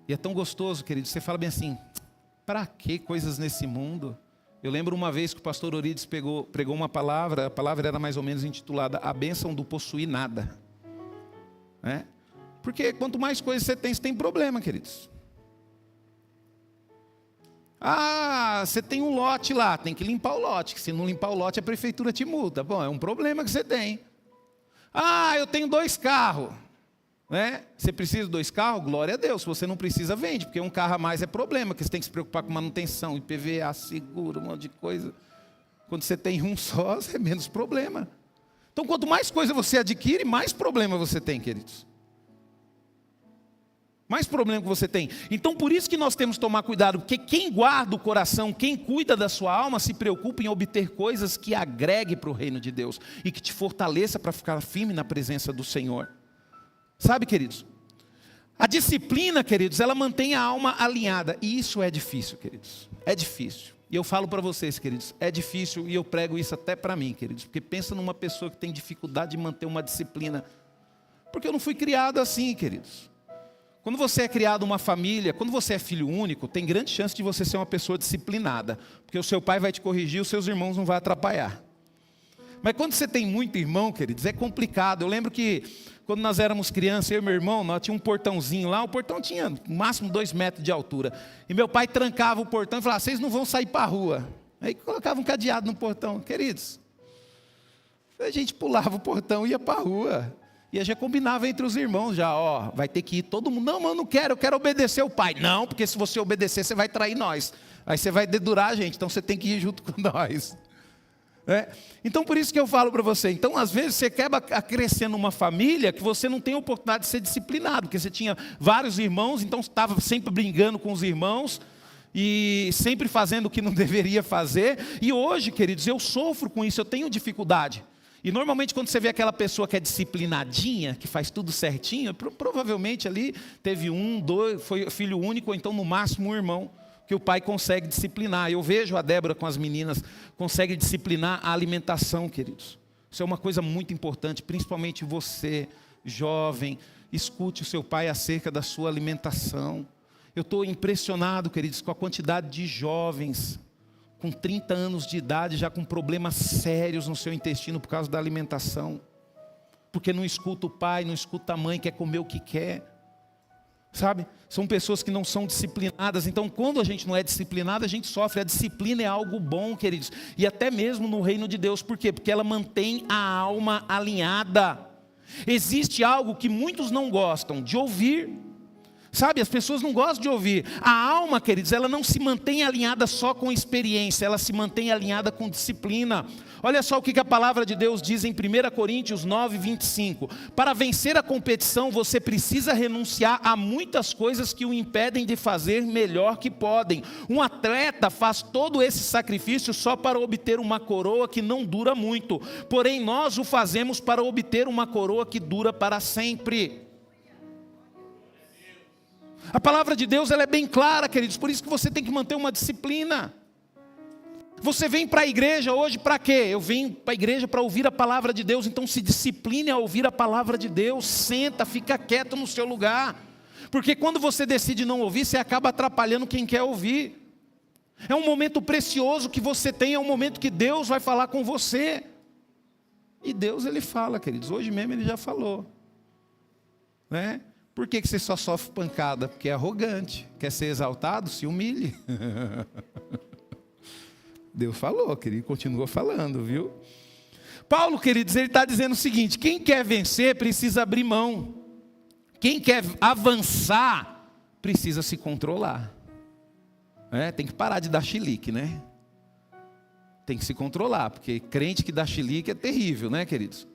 E é tão gostoso, querido, você fala bem assim, para que coisas nesse mundo? Eu lembro uma vez que o pastor Orides pregou uma palavra, a palavra era mais ou menos intitulada A Bênção do Possuir Nada. Porque quanto mais coisas você tem problema, queridos. Você tem um lote lá, tem que limpar o lote, que se não limpar o lote a prefeitura te multa. Bom, é um problema que você tem. Eu tenho 2 carros. Você precisa de 2 carros? Glória a Deus. Se você não precisa, vende, porque um carro a mais é problema, porque você tem que se preocupar com manutenção, IPVA, seguro, um monte de coisa. Quando você tem um só, é menos problema. Então, quanto mais coisa você adquire, mais problema você tem, queridos. Mais problema que você tem. Então, por isso que nós temos que tomar cuidado, porque quem guarda o coração, quem cuida da sua alma, se preocupa em obter coisas que agregue para o reino de Deus e que te fortaleça para ficar firme na presença do Senhor. Sabe, queridos? A disciplina, queridos, ela mantém a alma alinhada. E isso é difícil, queridos. É difícil. E eu falo para vocês, queridos, é difícil e eu prego isso até para mim, queridos. Porque pensa numa pessoa que tem dificuldade de manter uma disciplina. Porque eu não fui criado assim, queridos. Quando você é criado uma família, quando você é filho único, tem grande chance de você ser uma pessoa disciplinada. Porque o seu pai vai te corrigir, os seus irmãos não vão atrapalhar. Mas quando você tem muito irmão, queridos, é complicado. Eu lembro que quando nós éramos crianças, eu e meu irmão, nós tínhamos um portãozinho lá. O portão tinha no máximo 2 metros de altura. E meu pai trancava o portão e falava, vocês não vão sair para a rua. Aí colocava um cadeado no portão. Queridos, a gente pulava o portão e ia para a rua. E a gente combinava entre os irmãos já, vai ter que ir todo mundo. Não, eu quero obedecer o pai. Não, porque se você obedecer, você vai trair nós. Aí você vai dedurar a gente, então você tem que ir junto com nós. Então por isso que eu falo para você, então às vezes você acaba crescendo numa família que você não tem a oportunidade de ser disciplinado, porque você tinha vários irmãos, então você estava sempre brigando com os irmãos, e sempre fazendo o que não deveria fazer, e hoje, queridos, eu sofro com isso, eu tenho dificuldade, e normalmente quando você vê aquela pessoa que é disciplinadinha, que faz tudo certinho, provavelmente ali teve 1, 2, foi filho único, ou então no máximo um irmão, que o pai consegue disciplinar. Eu vejo a Débora com as meninas, consegue disciplinar a alimentação, queridos. Isso é uma coisa muito importante, principalmente você, jovem, escute o seu pai acerca da sua alimentação. Eu estou impressionado, queridos, com a quantidade de jovens, com 30 anos de idade, já com problemas sérios no seu intestino por causa da alimentação. Porque não escuta o pai, não escuta a mãe, quer comer o que quer. Sabe? São pessoas que não são disciplinadas. Então quando a gente não é disciplinado, a gente sofre. A disciplina é algo bom, queridos. E até mesmo no reino de Deus. Por quê? Porque ela mantém a alma alinhada. Existe algo que muitos não gostam de ouvir. Sabe, as pessoas não gostam de ouvir. A alma, queridos, ela não se mantém alinhada só com experiência, ela se mantém alinhada com disciplina. Olha só o que a palavra de Deus diz em 1 Coríntios 9, 25. Para vencer a competição, você precisa renunciar a muitas coisas que o impedem de fazer melhor que podem. Um atleta faz todo esse sacrifício só para obter uma coroa que não dura muito. Porém, nós o fazemos para obter uma coroa que dura para sempre. A palavra de Deus ela é bem clara, queridos, por isso que você tem que manter uma disciplina. Você vem para a igreja hoje para quê? Eu venho para a igreja para ouvir a palavra de Deus, então se discipline a ouvir a palavra de Deus, senta, fica quieto no seu lugar, porque quando você decide não ouvir, você acaba atrapalhando quem quer ouvir. É um momento precioso que você tem, é um momento que Deus vai falar com você, e Deus ele fala, queridos, hoje mesmo ele já falou, né? Por que você só sofre pancada? Porque é arrogante, quer ser exaltado, se humilhe. Deus falou, querido, continuou falando, viu? Paulo, queridos, ele está dizendo o seguinte: quem quer vencer precisa abrir mão. Quem quer avançar precisa se controlar. Tem que parar de dar chilique, né? Tem que se controlar, porque crente que dá chilique é terrível, né, queridos?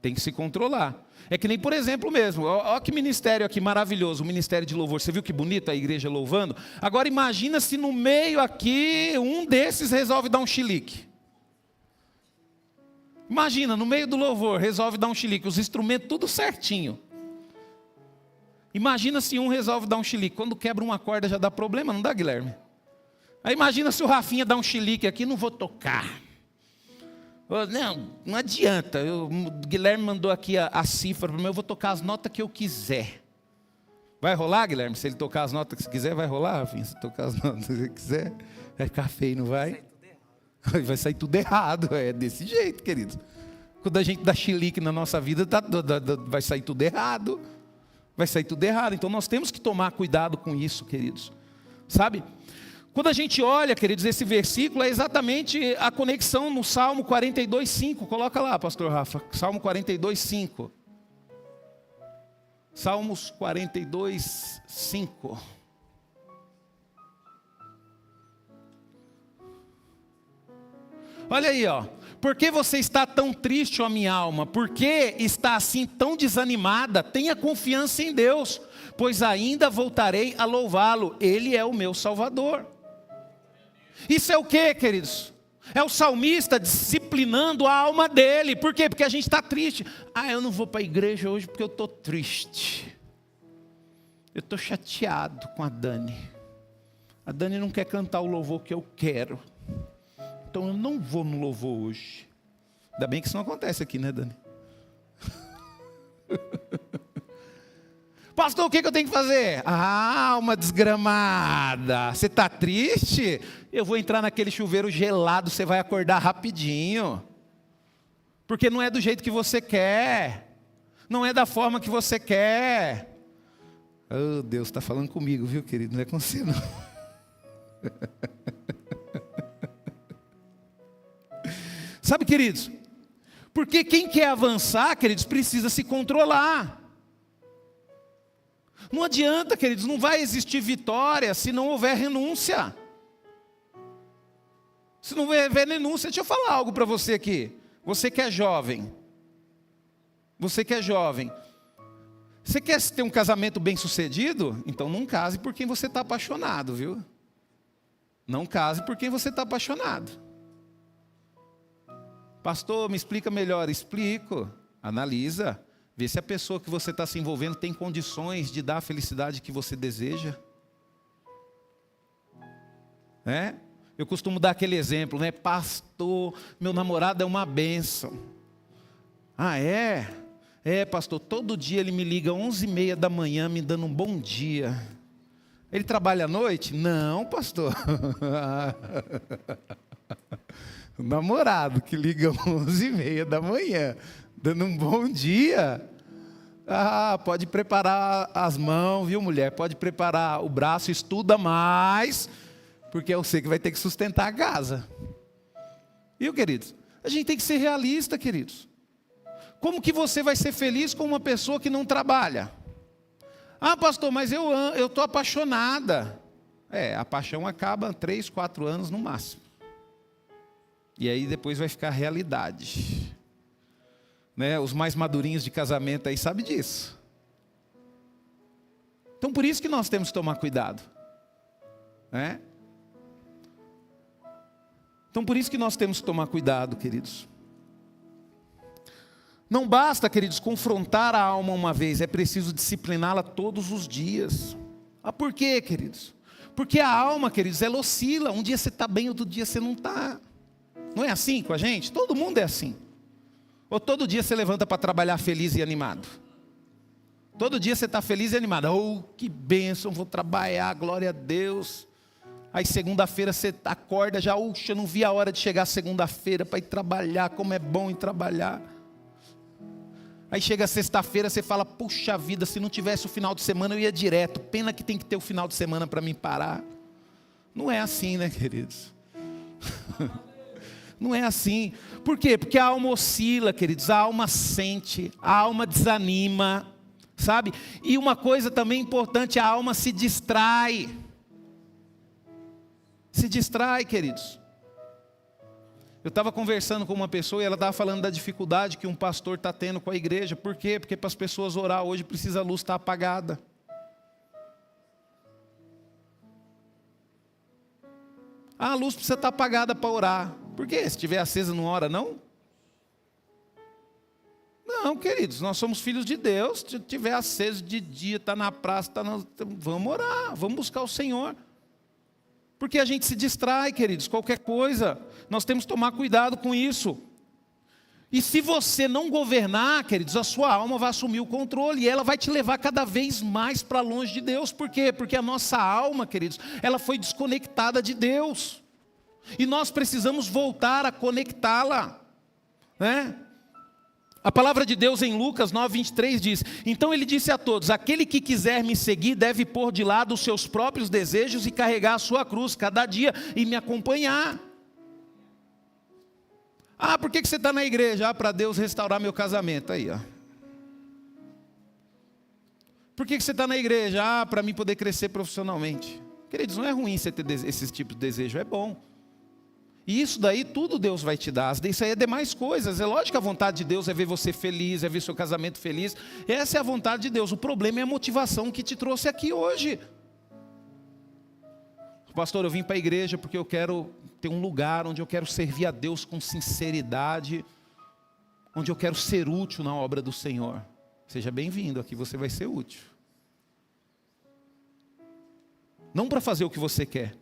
Tem que se controlar. É que nem, por exemplo, mesmo, olha que ministério aqui maravilhoso, o ministério de louvor. Você viu que bonito a igreja louvando? Agora imagina se no meio aqui, um desses resolve dar um chilique. Imagina, no meio do louvor, resolve dar um chilique, os instrumentos tudo certinho. Imagina se um resolve dar um chilique. Quando quebra uma corda já dá problema, não dá, Guilherme? Aí imagina se o Rafinha dá um chilique aqui, não vou tocar. Não adianta. O Guilherme mandou aqui a cifra para mim, eu vou tocar as notas que eu quiser. Vai rolar, Guilherme? Se ele tocar as notas que você quiser, vai rolar, Rafinha? Se tocar as notas que você quiser, vai ficar feio, não vai? Vai sair tudo errado. É desse jeito, queridos. Quando a gente dá chilique na nossa vida, vai sair tudo errado. Vai sair tudo errado. Então nós temos que tomar cuidado com isso, queridos. Sabe? Quando a gente olha, queridos, esse versículo é exatamente a conexão no Salmo 42:5. Coloca lá, pastor Rafa. Salmo 42:5. Salmos 42:5. Olha aí, ó. Por que você está tão triste, ó minha alma? Por que está assim tão desanimada? Tenha confiança em Deus, pois ainda voltarei a louvá-lo. Ele é o meu Salvador. Isso é o que, queridos? É o salmista disciplinando a alma dele. Por quê? Porque a gente está triste. Eu não vou para a igreja hoje porque eu estou triste. Eu estou chateado com a Dani. A Dani não quer cantar o louvor que eu quero. Então eu não vou no louvor hoje. Ainda bem que isso não acontece aqui, né, Dani? Pastor, o que eu tenho que fazer? Alma desgramada. Você está triste? Eu vou entrar naquele chuveiro gelado, você vai acordar rapidinho. Porque não é do jeito que você quer. Não é da forma que você quer. Oh, Deus está falando comigo, viu, querido? Não é com você, não. Sabe, queridos? Porque quem quer avançar, queridos, precisa se controlar. Não adianta, queridos, não vai existir vitória se não houver renúncia. Se não houver renúncia, deixa eu falar algo para você aqui. Você que é jovem. Você que é jovem. Você quer ter um casamento bem sucedido? Então não case por quem você está apaixonado, viu? Não case por quem você está apaixonado. Pastor, me explica melhor. Explico. Analisa. Vê se a pessoa que você está se envolvendo tem condições de dar a felicidade que você deseja. Eu costumo dar aquele exemplo, né? Pastor, meu namorado é uma bênção. É, pastor, todo dia ele me liga 11h30 da manhã me dando um bom dia. Ele trabalha à noite? Não, pastor. O namorado que liga 11h30 da manhã, dando um bom dia. Pode preparar as mãos, viu, mulher? Pode preparar o braço, estuda mais, porque eu sei que vai ter que sustentar a casa. Viu, queridos? A gente tem que ser realista, queridos. Como que você vai ser feliz com uma pessoa que não trabalha? Pastor, mas eu estou apaixonada. A paixão acaba 3, 4 anos no máximo. E aí depois vai ficar realidade. Os mais madurinhos de casamento aí sabem disso. Então por isso que nós temos que tomar cuidado. Então por isso que nós temos que tomar cuidado, queridos. Não basta, queridos, confrontar a alma uma vez, é preciso discipliná-la todos os dias. Por quê, queridos? Porque a alma, queridos, ela oscila. Um dia você está bem, outro dia você não está. Não é assim com a gente? Todo mundo é assim. Ou todo dia você levanta para trabalhar feliz e animado? Todo dia você está feliz e animado. Que bênção, vou trabalhar, glória a Deus. Aí segunda-feira você acorda já, eu não vi a hora de chegar segunda-feira para ir trabalhar, como é bom ir trabalhar. Aí chega sexta-feira, você fala, puxa vida, se não tivesse o final de semana eu ia direto. Pena que tem que ter o final de semana para mim parar. Não é assim, né, queridos? Não é assim. Por quê? Porque a alma oscila, queridos. A alma sente, a alma desanima, sabe? E uma coisa também importante, a alma se distrai. Se distrai, queridos. Eu estava conversando com uma pessoa e ela estava falando da dificuldade que um pastor está tendo com a igreja. Por quê? Porque para as pessoas orar hoje precisa a luz estar apagada. A luz precisa estar apagada para orar. Por quê? Se estiver acesa não ora, não? Não, queridos, nós somos filhos de Deus. Se estiver aceso de dia, está na praça, vamos orar, vamos buscar o Senhor. Porque a gente se distrai, queridos, qualquer coisa. Nós temos que tomar cuidado com isso. E se você não governar, queridos, a sua alma vai assumir o controle. E ela vai te levar cada vez mais para longe de Deus. Por quê? Porque a nossa alma, queridos, ela foi desconectada de Deus. E nós precisamos voltar a conectá-la, né? A palavra de Deus em Lucas 9:23 diz: então ele disse a todos, aquele que quiser me seguir deve pôr de lado os seus próprios desejos e carregar a sua cruz cada dia e me acompanhar. Ah, por que você está na igreja? Ah, para Deus restaurar meu casamento. Aí, ó. Por que você está na igreja? Ah, para mim poder crescer profissionalmente. Queridos, não é ruim você ter esses tipos de desejo, é bom. E isso daí tudo Deus vai te dar. Isso aí é demais coisas. É lógico que a vontade de Deus é ver você feliz, é ver seu casamento feliz. Essa é a vontade de Deus. O problema é a motivação que te trouxe aqui hoje. Pastor, eu vim para a igreja porque eu quero ter um lugar onde eu quero servir a Deus com sinceridade, onde eu quero ser útil na obra do Senhor. Seja bem-vindo, aqui você vai ser útil. Não para fazer o que você quer.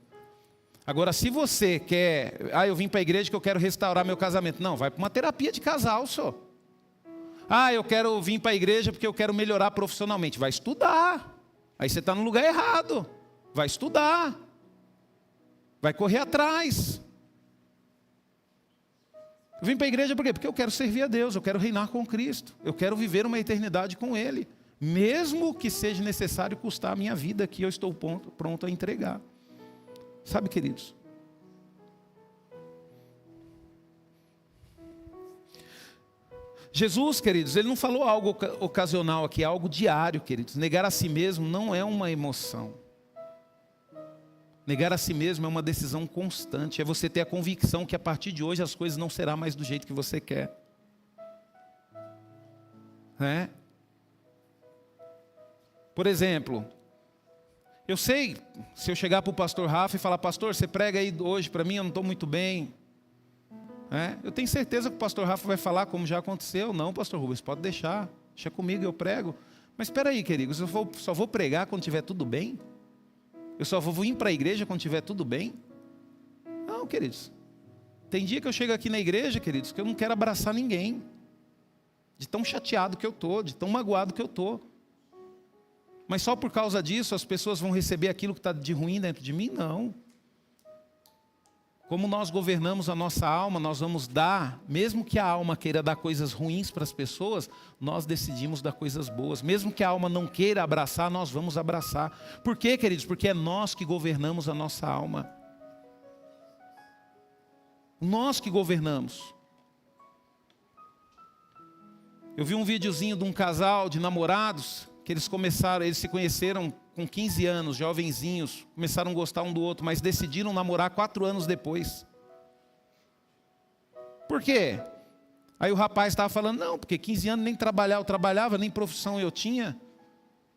Agora, se você quer, eu vim para a igreja que eu quero restaurar meu casamento. Não, vai para uma terapia de casal só. Eu quero vir para a igreja porque eu quero melhorar profissionalmente. Vai estudar. Aí você está no lugar errado. Vai estudar. Vai correr atrás. Eu vim para a igreja por quê? Porque eu quero servir a Deus, eu quero reinar com Cristo. Eu quero viver uma eternidade com Ele. Mesmo que seja necessário custar a minha vida, que eu estou pronto a entregar. Sabe, queridos? Jesus, queridos, Ele não falou algo ocasional aqui, é algo diário, queridos. Negar a si mesmo não é uma emoção. Negar a si mesmo é uma decisão constante. É você ter a convicção que a partir de hoje as coisas não serão mais do jeito que você quer. Por exemplo, eu sei, se eu chegar para o pastor Rafa e falar, pastor, você prega aí hoje para mim, eu não estou muito bem. Eu tenho certeza que o pastor Rafa vai falar como já aconteceu. Não, pastor Rubens, pode deixar comigo, eu prego. Mas espera aí, queridos, eu só vou pregar quando estiver tudo bem? Eu só vou vir para a igreja quando estiver tudo bem? Não, queridos. Tem dia que eu chego aqui na igreja, queridos, que eu não quero abraçar ninguém. De tão chateado que eu estou, de tão magoado que eu estou. Mas só por causa disso as pessoas vão receber aquilo que está de ruim dentro de mim? Não. Como nós governamos a nossa alma, nós vamos dar, mesmo que a alma queira dar coisas ruins para as pessoas, nós decidimos dar coisas boas. Mesmo que a alma não queira abraçar, nós vamos abraçar. Por quê, queridos? Porque é nós que governamos a nossa alma. Nós que governamos. Eu vi um videozinho de um casal de namorados, que eles se conheceram com 15 anos, jovenzinhos, começaram a gostar um do outro, mas decidiram namorar 4 anos depois. Por quê? Aí o rapaz estava falando, não, porque 15 anos nem eu trabalhava, nem profissão eu tinha.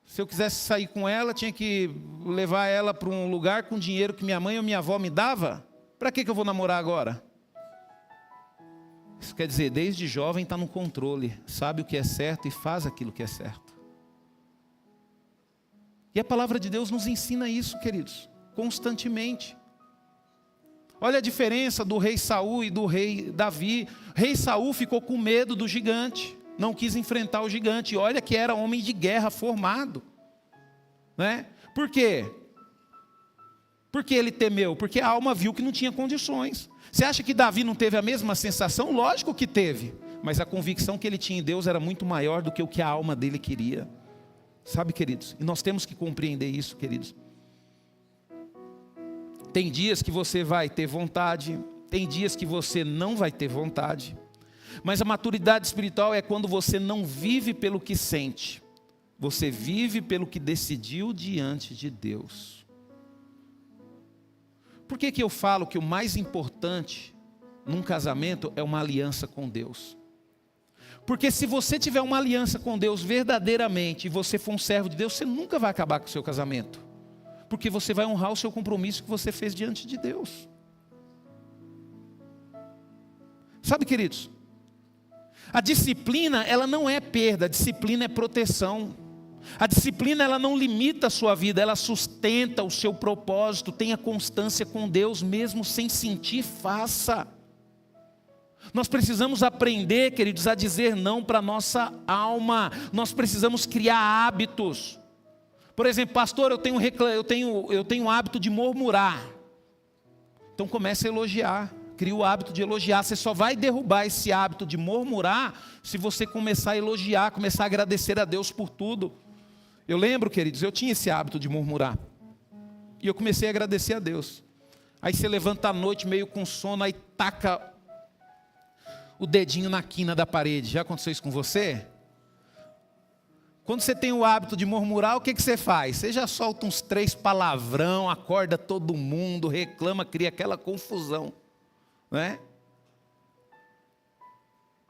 Se eu quisesse sair com ela, tinha que levar ela para um lugar com dinheiro que minha mãe ou minha avó me dava. Para que eu vou namorar agora? Isso quer dizer, desde jovem está no controle, sabe o que é certo e faz aquilo que é certo. E a palavra de Deus nos ensina isso, queridos, constantemente. Olha a diferença do rei Saul e do rei Davi. O rei Saul ficou com medo do gigante, não quis enfrentar o gigante. E olha que era homem de guerra formado. Por quê? Porque ele temeu? Porque a alma viu que não tinha condições. Você acha que Davi não teve a mesma sensação? Lógico que teve. mas a convicção que ele tinha em Deus era muito maior do que o que a alma dele queria. Sabe, queridos? E nós temos que compreender isso, queridos. Tem dias que você vai ter vontade, tem dias que você não vai ter vontade. Mas a maturidade espiritual é quando você não vive pelo que sente. Você vive pelo que decidiu diante de Deus. Por que eu falo que o mais importante num casamento é uma aliança com Deus? Porque se você tiver uma aliança com Deus verdadeiramente e você for um servo de Deus, você nunca vai acabar com o seu casamento. Porque você vai honrar o seu compromisso que você fez diante de Deus. Sabe, queridos? A disciplina, ela não é perda, a disciplina é proteção. A disciplina, ela não limita a sua vida, ela sustenta o seu propósito. Tenha constância com Deus, mesmo sem sentir, faça. Nós precisamos aprender, queridos, a dizer não para a nossa alma. Nós precisamos criar hábitos. Por exemplo, pastor, eu tenho o hábito de murmurar. Então comece a elogiar. Cria o hábito de elogiar. Você só vai derrubar esse hábito de murmurar se você começar a elogiar, começar a agradecer a Deus por tudo. Eu lembro, queridos, eu tinha esse hábito de murmurar. E eu comecei a agradecer a Deus. Aí você levanta à noite meio com sono, aí taca o dedinho na quina da parede. Já aconteceu isso com você? Quando você tem o hábito de murmurar, o que você faz? Você já solta uns 3 palavrão, acorda todo mundo, reclama, cria aquela confusão. Não é?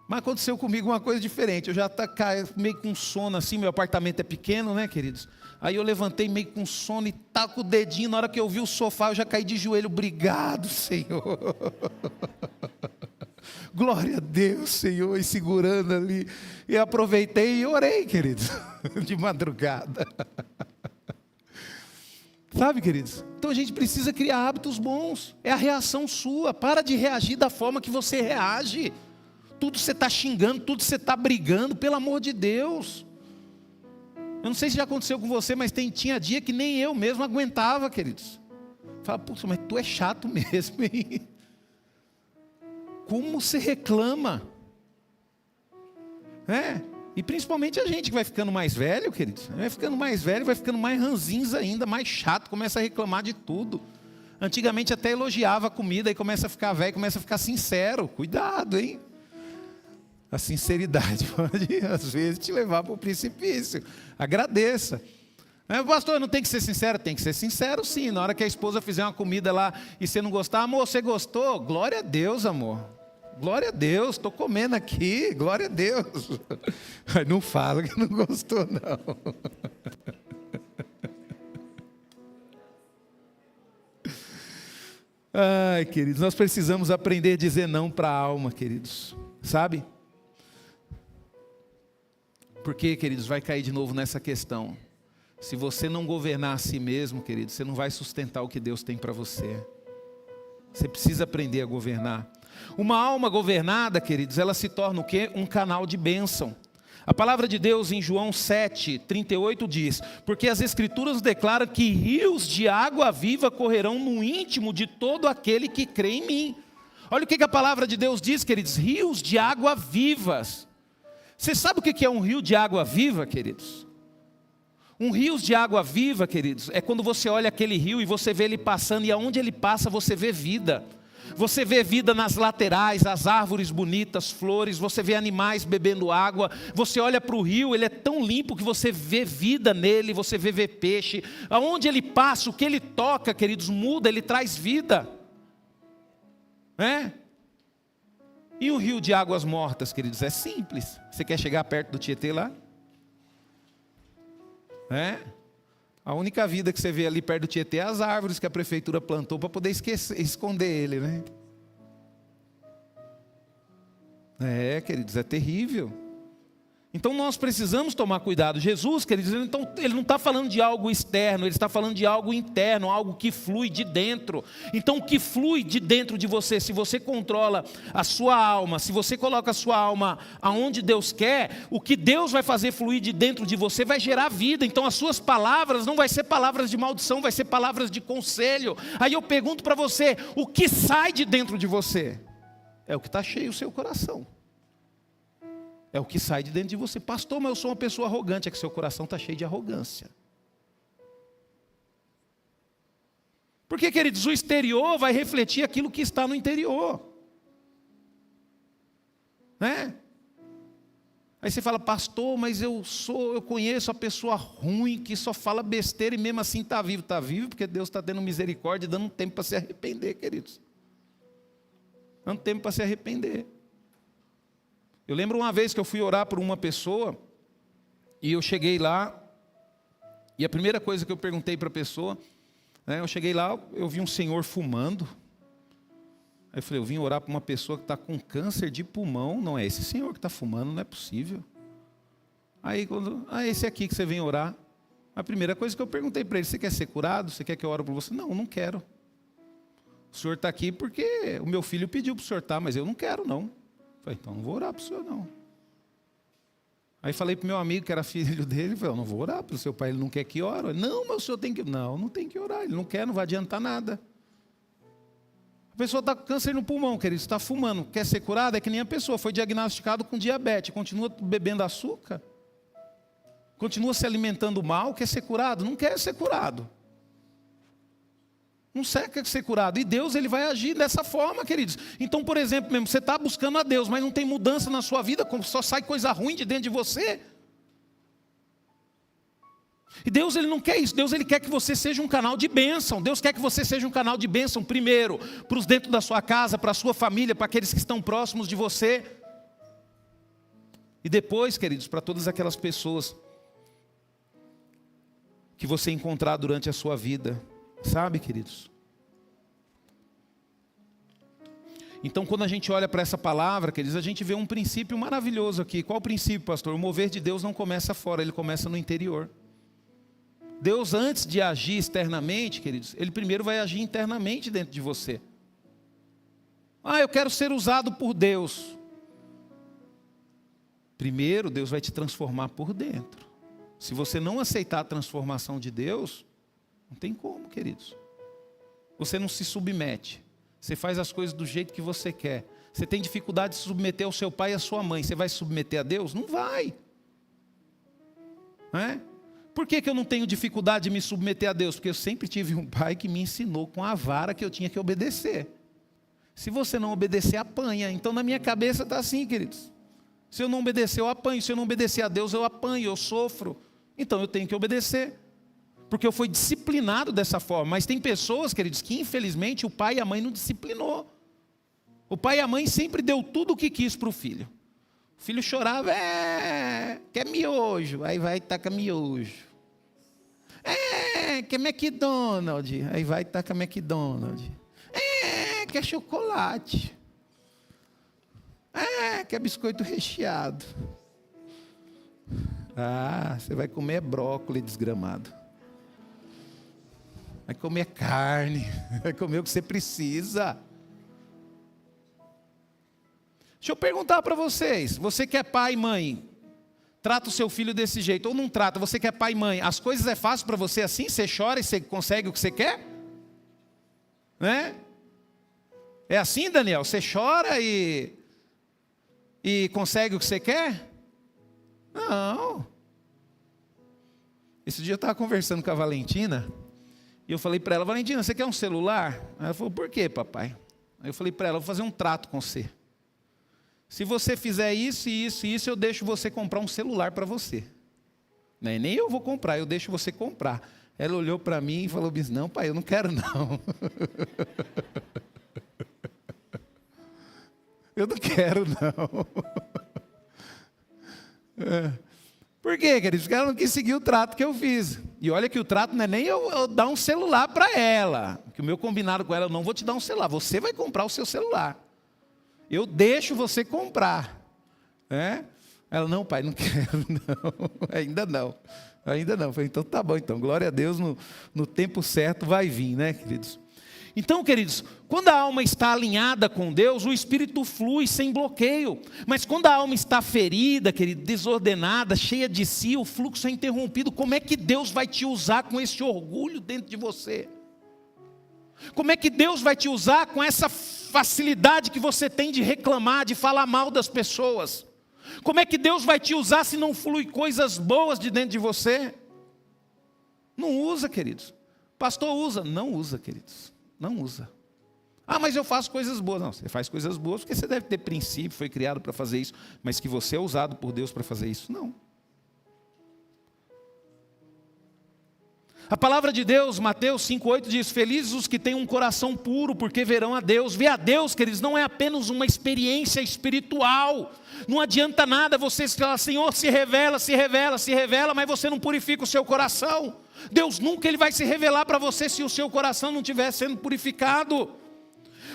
Mas aconteceu comigo uma coisa diferente. Eu já estava meio com sono assim, meu apartamento é pequeno, né, queridos? Aí eu levantei meio com sono e taco o dedinho. Na hora que eu vi o sofá, eu já caí de joelho. Obrigado, Senhor. Glória a Deus, Senhor. E segurando ali. E aproveitei e orei, queridos. De madrugada. Sabe, queridos? Então a gente precisa criar hábitos bons. É a reação sua. Para de reagir da forma que você reage. Tudo você está xingando, tudo você está brigando, pelo amor de Deus. Eu não sei se já aconteceu com você, mas tinha dia que nem eu mesmo aguentava, queridos. Fala, puxa, mas tu é chato mesmo, hein? Como você reclama? E principalmente a gente que vai ficando mais velho, queridos. Vai ficando mais velho, vai ficando mais ranzinza ainda, mais chato, começa a reclamar de tudo. Antigamente até elogiava a comida, e começa a ficar velho, começa a ficar sincero. Cuidado, hein? A sinceridade pode, às vezes, te levar para o precipício. Agradeça. Pastor, não tem que ser sincero? Tem que ser sincero, sim. Na hora que a esposa fizer uma comida lá e você não gostar, amor, você gostou? Glória a Deus, amor. Glória a Deus, estou comendo aqui, glória a Deus. Não fala que não gostou, não. Ai, queridos, nós precisamos aprender a dizer não para a alma, queridos. Sabe? Porque, queridos, vai cair de novo nessa questão. Se você não governar a si mesmo, queridos, você não vai sustentar o que Deus tem para você. Você precisa aprender a governar. Uma alma governada, queridos, ela se torna o quê? Um canal de bênção. A palavra de Deus em João 7:38 diz: porque as Escrituras declaram que rios de água viva correrão no íntimo de todo aquele que crê em mim. Olha o que a palavra de Deus diz, queridos: rios de água vivas. Você sabe o que é um rio de água viva, queridos? Um rio de água viva, queridos, é quando você olha aquele rio e você vê ele passando, e aonde ele passa você vê vida. Você vê vida nas laterais, as árvores bonitas, flores, você vê animais bebendo água. Você olha para o rio, ele é tão limpo que você vê vida nele, você vê peixe. Aonde ele passa, o que ele toca, queridos, muda, ele traz vida. E um rio de águas mortas, queridos, é simples. Você quer chegar perto do Tietê lá? A única vida que você vê ali perto do Tietê é as árvores que a prefeitura plantou para poder esconder ele, né? Queridos, é terrível. Então nós precisamos tomar cuidado. Jesus, queridos, ele não está falando de algo externo, ele está falando de algo interno, algo que flui de dentro. Então o que flui de dentro de você, se você controla a sua alma, se você coloca a sua alma aonde Deus quer, o que Deus vai fazer fluir de dentro de você vai gerar vida. Então as suas palavras não vai ser palavras de maldição, vai ser palavras de conselho. Aí eu pergunto para você, o que sai de dentro de você? É o que está cheio o seu coração. É o que sai de dentro de você. Pastor, mas eu sou uma pessoa arrogante. É que seu coração está cheio de arrogância. Porque, queridos, o exterior vai refletir aquilo que está no interior. Né? Aí você fala, pastor, mas eu conheço a pessoa ruim que só fala besteira e mesmo assim está vivo. Está vivo porque Deus está tendo misericórdia e dando tempo para se arrepender, queridos. Dando tempo para se arrepender. Eu lembro uma vez que eu fui orar por uma pessoa e eu cheguei lá e a primeira coisa que eu perguntei para a pessoa, né, eu cheguei lá, eu vi um senhor fumando. Aí eu falei, eu vim orar para uma pessoa que está com câncer de pulmão. Não é esse senhor que está fumando, não é possível. Aí, esse aqui que você vem orar. A primeira coisa que eu perguntei para ele, você quer ser curado? Você quer que eu ore por você? Não, não quero. O senhor está aqui porque o meu filho pediu para o senhor estar, mas eu não quero não. Eu falei, então não vou orar para o senhor não. Aí falei para o meu amigo que era filho dele, falei, eu não vou orar para o seu pai, ele não quer que ore. Não, mas o senhor tem que... Não, não tem que orar, ele não quer, não vai adiantar nada. A pessoa está com câncer no pulmão, querido, está fumando, quer ser curado? É que nem a pessoa, foi diagnosticado com diabetes, continua bebendo açúcar, continua se alimentando mal, quer ser curado? Não quer ser curado. Não quer ser curado. E Deus, Ele vai agir dessa forma, queridos. Então, por exemplo, mesmo, você está buscando a Deus, mas não tem mudança na sua vida, só sai coisa ruim de dentro de você. E Deus, Ele não quer isso. Deus, Ele quer que você seja um canal de bênção. Deus quer que você seja um canal de bênção, primeiro, para os dentro da sua casa, para a sua família, para aqueles que estão próximos de você. E depois, queridos, para todas aquelas pessoas que você encontrar durante a sua vida. Sabe, queridos? Então, quando a gente olha para essa palavra, queridos, a gente vê um princípio maravilhoso aqui. Qual o princípio, pastor? O mover de Deus não começa fora, ele começa no interior. Deus, antes de agir externamente, queridos, Ele primeiro vai agir internamente dentro de você. Eu quero ser usado por Deus. Primeiro, Deus vai te transformar por dentro. Se você não aceitar a transformação de Deus, não tem como, queridos. Você não se submete. Você faz as coisas do jeito que você quer. Você tem dificuldade de se submeter ao seu pai e à sua mãe. Você vai se submeter a Deus? Não vai. Não é? Por que eu não tenho dificuldade de me submeter a Deus? Porque eu sempre tive um pai que me ensinou com a vara que eu tinha que obedecer. Se você não obedecer, apanha. Então na minha cabeça está assim, queridos. Se eu não obedecer, eu apanho. Se eu não obedecer a Deus, eu apanho, eu sofro. Então eu tenho que obedecer. Porque eu fui disciplinado dessa forma. Mas tem pessoas, queridos, que infelizmente o pai e a mãe não disciplinou. O pai e a mãe sempre deu tudo o que quis para o filho. O filho chorava, quer miojo. Aí vai e taca miojo. Quer McDonald's. Aí vai e taca McDonald's. Quer chocolate. Quer biscoito recheado. Você vai comer brócolis desgramado. Vai comer carne, vai comer o que você precisa. Deixa eu perguntar para vocês, você que é pai e mãe, trata o seu filho desse jeito ou não trata, você que é pai e mãe, as coisas é fácil para você assim? Você chora e você consegue o que você quer? Né? É assim, Daniel? Você chora e consegue o que você quer? Não. Esse dia eu estava conversando com a Valentina, e eu falei para ela, Valentina, você quer um celular? Ela falou, por quê, papai? Aí eu falei para ela, vou fazer um trato com você. Se você fizer isso, isso e isso, eu deixo você comprar um celular para você. Nem eu vou comprar, eu deixo você comprar. Ela olhou para mim e falou, não, pai, eu não quero não. Eu não quero não. Por quê, queridos? Porque ela não quis seguir o trato que eu fiz. E olha que o trato não é nem eu dar um celular para ela. Que o meu combinado com ela, eu não vou te dar um celular. Você vai comprar o seu celular. Eu deixo você comprar. Ela, não, pai, não quero, não. Ainda não. Ainda não. Eu falei, então tá bom, então. Glória a Deus, no tempo certo vai vir, né, queridos? Então, queridos, quando a alma está alinhada com Deus, o Espírito flui sem bloqueio. Mas quando a alma está ferida, querido, desordenada, cheia de si, o fluxo é interrompido. Como é que Deus vai te usar com esse orgulho dentro de você? Como é que Deus vai te usar com essa facilidade que você tem de reclamar, de falar mal das pessoas? Como é que Deus vai te usar se não flui coisas boas de dentro de você? Não usa, queridos. Pastor usa. Não usa, queridos. Não usa. Ah, mas eu faço coisas boas. Não, você faz coisas boas porque você deve ter princípio, foi criado para fazer isso. Mas que você é usado por Deus para fazer isso, não. A palavra de Deus, Mateus 5,8 diz: felizes os que têm um coração puro, porque verão a Deus. Ver a Deus, queridos, não é apenas uma experiência espiritual. Não adianta nada você falar, Senhor, se revela, se revela, se revela, mas você não purifica o seu coração. Deus nunca ele vai se revelar para você se o seu coração não estiver sendo purificado.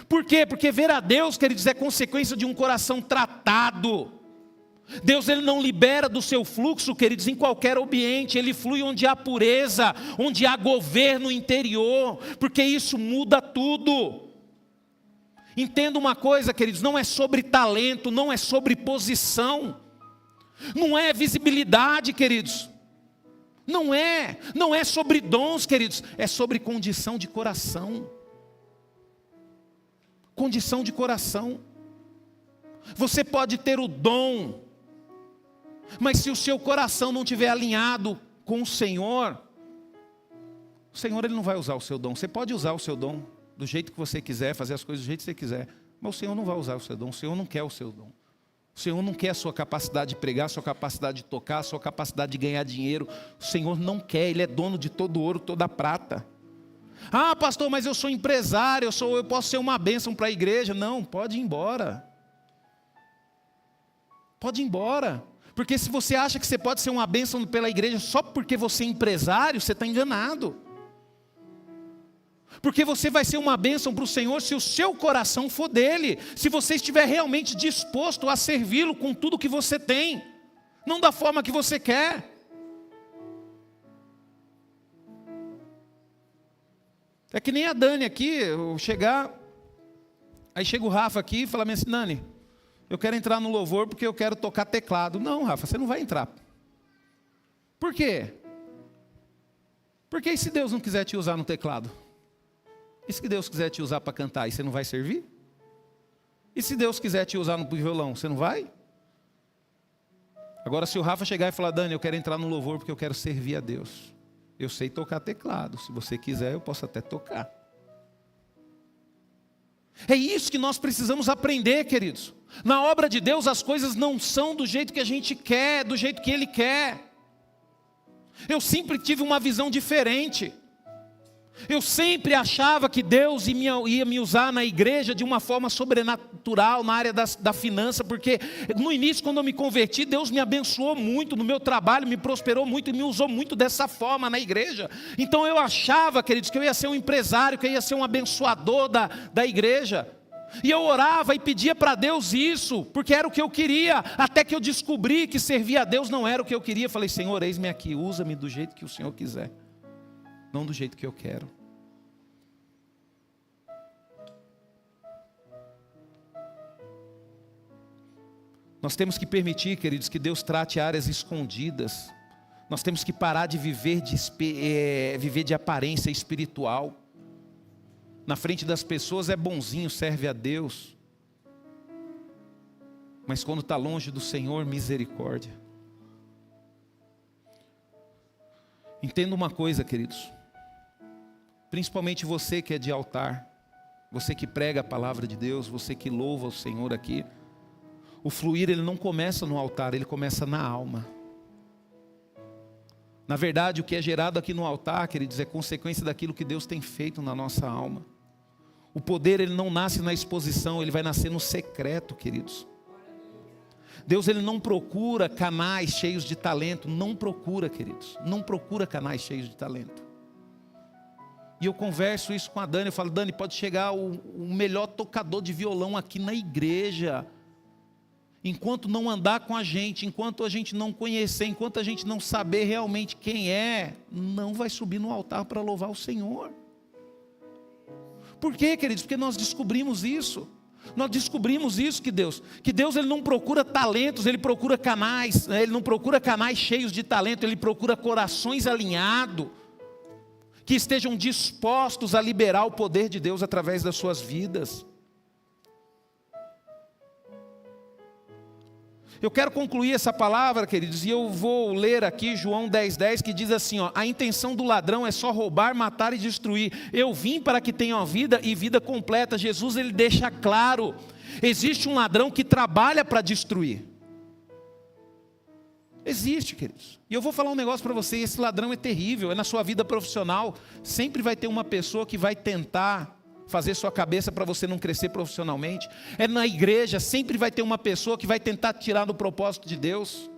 Por quê? Porque ver a Deus, queridos, é consequência de um coração tratado. Deus ele não libera do seu fluxo, queridos, em qualquer ambiente. Ele flui onde há pureza, onde há governo interior, porque isso muda tudo. Entenda uma coisa, queridos, não é sobre talento, não é sobre posição, não é visibilidade, queridos. Não é sobre dons, queridos, é sobre condição de coração. Condição de coração. Você pode ter o dom, mas se o seu coração não estiver alinhado com o Senhor ele não vai usar o seu dom. Você pode usar o seu dom do jeito que você quiser, fazer as coisas do jeito que você quiser, mas o Senhor não vai usar o seu dom. O Senhor não quer o seu dom. O Senhor não quer a sua capacidade de pregar, a sua capacidade de tocar, a sua capacidade de ganhar dinheiro. O Senhor não quer, Ele é dono de todo ouro, toda a prata. Ah, pastor, mas eu sou empresário, eu posso ser uma bênção para a igreja. Não, pode ir embora. Pode ir embora. Porque se você acha que você pode ser uma bênção pela igreja só porque você é empresário, você está enganado. Porque você vai ser uma bênção para o Senhor se o seu coração for dele. Se você estiver realmente disposto a servi-lo com tudo que você tem. Não da forma que você quer. É que nem a Dani aqui, eu chegar, aí chega o Rafa aqui e fala assim, Dani, eu quero entrar no louvor porque eu quero tocar teclado. Não, Rafa, você não vai entrar. Por quê? Porque e se Deus não quiser te usar no teclado? E se Deus quiser te usar para cantar, e você não vai servir? E se Deus quiser te usar no violão, você não vai? Agora se o Rafa chegar e falar, Dani, eu quero entrar no louvor porque eu quero servir a Deus. Eu sei tocar teclado, se você quiser eu posso até tocar. É isso que nós precisamos aprender, queridos. Na obra de Deus as coisas não são do jeito que a gente quer, do jeito que Ele quer. Eu sempre tive uma visão diferente. Eu sempre achava que Deus ia me usar na igreja de uma forma sobrenatural, na área da finança, porque no início, quando eu me converti, Deus me abençoou muito no meu trabalho, me prosperou muito e me usou muito dessa forma na igreja. Então eu achava, queridos, que eu ia ser um empresário, que eu ia ser um abençoador da igreja. E eu orava e pedia para Deus isso, porque era o que eu queria, até que eu descobri que servir a Deus não era o que eu queria. Falei, Senhor, eis-me aqui, usa-me do jeito que o Senhor quiser. Não do jeito que eu quero. Nós temos que permitir, queridos, que Deus trate áreas escondidas. Nós temos que parar de viver de aparência espiritual. Na frente das pessoas é bonzinho, serve a Deus. Mas quando está longe do Senhor, misericórdia. Entenda uma coisa, queridos. Principalmente você que é de altar, você que prega a palavra de Deus, você que louva o Senhor aqui. O fluir ele não começa no altar, ele começa na alma. Na verdade, o que é gerado aqui no altar, queridos, é consequência daquilo que Deus tem feito na nossa alma. O poder ele não nasce na exposição, ele vai nascer no secreto, queridos. Deus ele não procura canais cheios de talento, não procura, queridos, não procura canais cheios de talento. E eu converso isso com a Dani, eu falo, Dani, pode chegar o melhor tocador de violão aqui na igreja. Enquanto não andar com a gente, enquanto a gente não conhecer, enquanto a gente não saber realmente quem é, não vai subir no altar para louvar o Senhor. Por quê, queridos? Porque nós descobrimos isso. Nós descobrimos isso que Deus ele não procura talentos, Ele procura canais, Ele não procura canais cheios de talento, Ele procura corações alinhados, que estejam dispostos a liberar o poder de Deus através das suas vidas. Eu quero concluir essa palavra, queridos, e eu vou ler aqui João 10:10, que diz assim, ó: a intenção do ladrão é só roubar, matar e destruir. Eu vim para que tenham vida e vida completa. Jesus, ele deixa claro, existe um ladrão que trabalha para destruir. Existe, queridos. E eu vou falar um negócio para você, esse ladrão é terrível, é na sua vida profissional. Sempre vai ter uma pessoa que vai tentar fazer sua cabeça para você não crescer profissionalmente. É na igreja, sempre vai ter uma pessoa que vai tentar te tirar do propósito de Deus.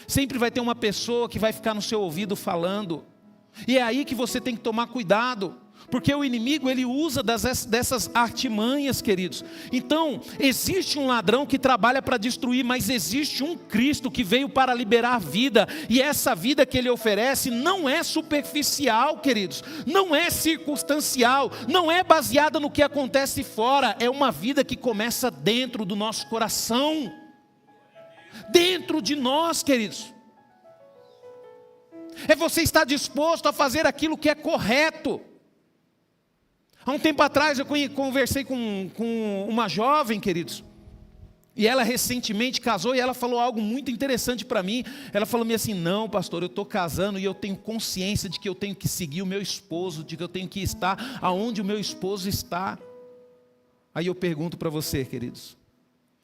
Sempre vai ter uma pessoa que vai ficar no seu ouvido falando. E é aí que você tem que tomar cuidado, porque o inimigo, ele usa dessas artimanhas, queridos. Então, existe um ladrão que trabalha para destruir, mas existe um Cristo que veio para liberar vida. E essa vida que ele oferece não é superficial, queridos. Não é circunstancial, não é baseada no que acontece fora. É uma vida que começa dentro do nosso coração. Dentro de nós, queridos. É você estar disposto a fazer aquilo que é correto. Há um tempo atrás eu conversei com uma jovem, queridos, e ela recentemente casou, e ela falou algo muito interessante para mim. Ela falou-me assim: não, pastor, eu estou casando e eu tenho consciência de que eu tenho que seguir o meu esposo, de que eu tenho que estar aonde o meu esposo está. Aí eu pergunto para você, queridos,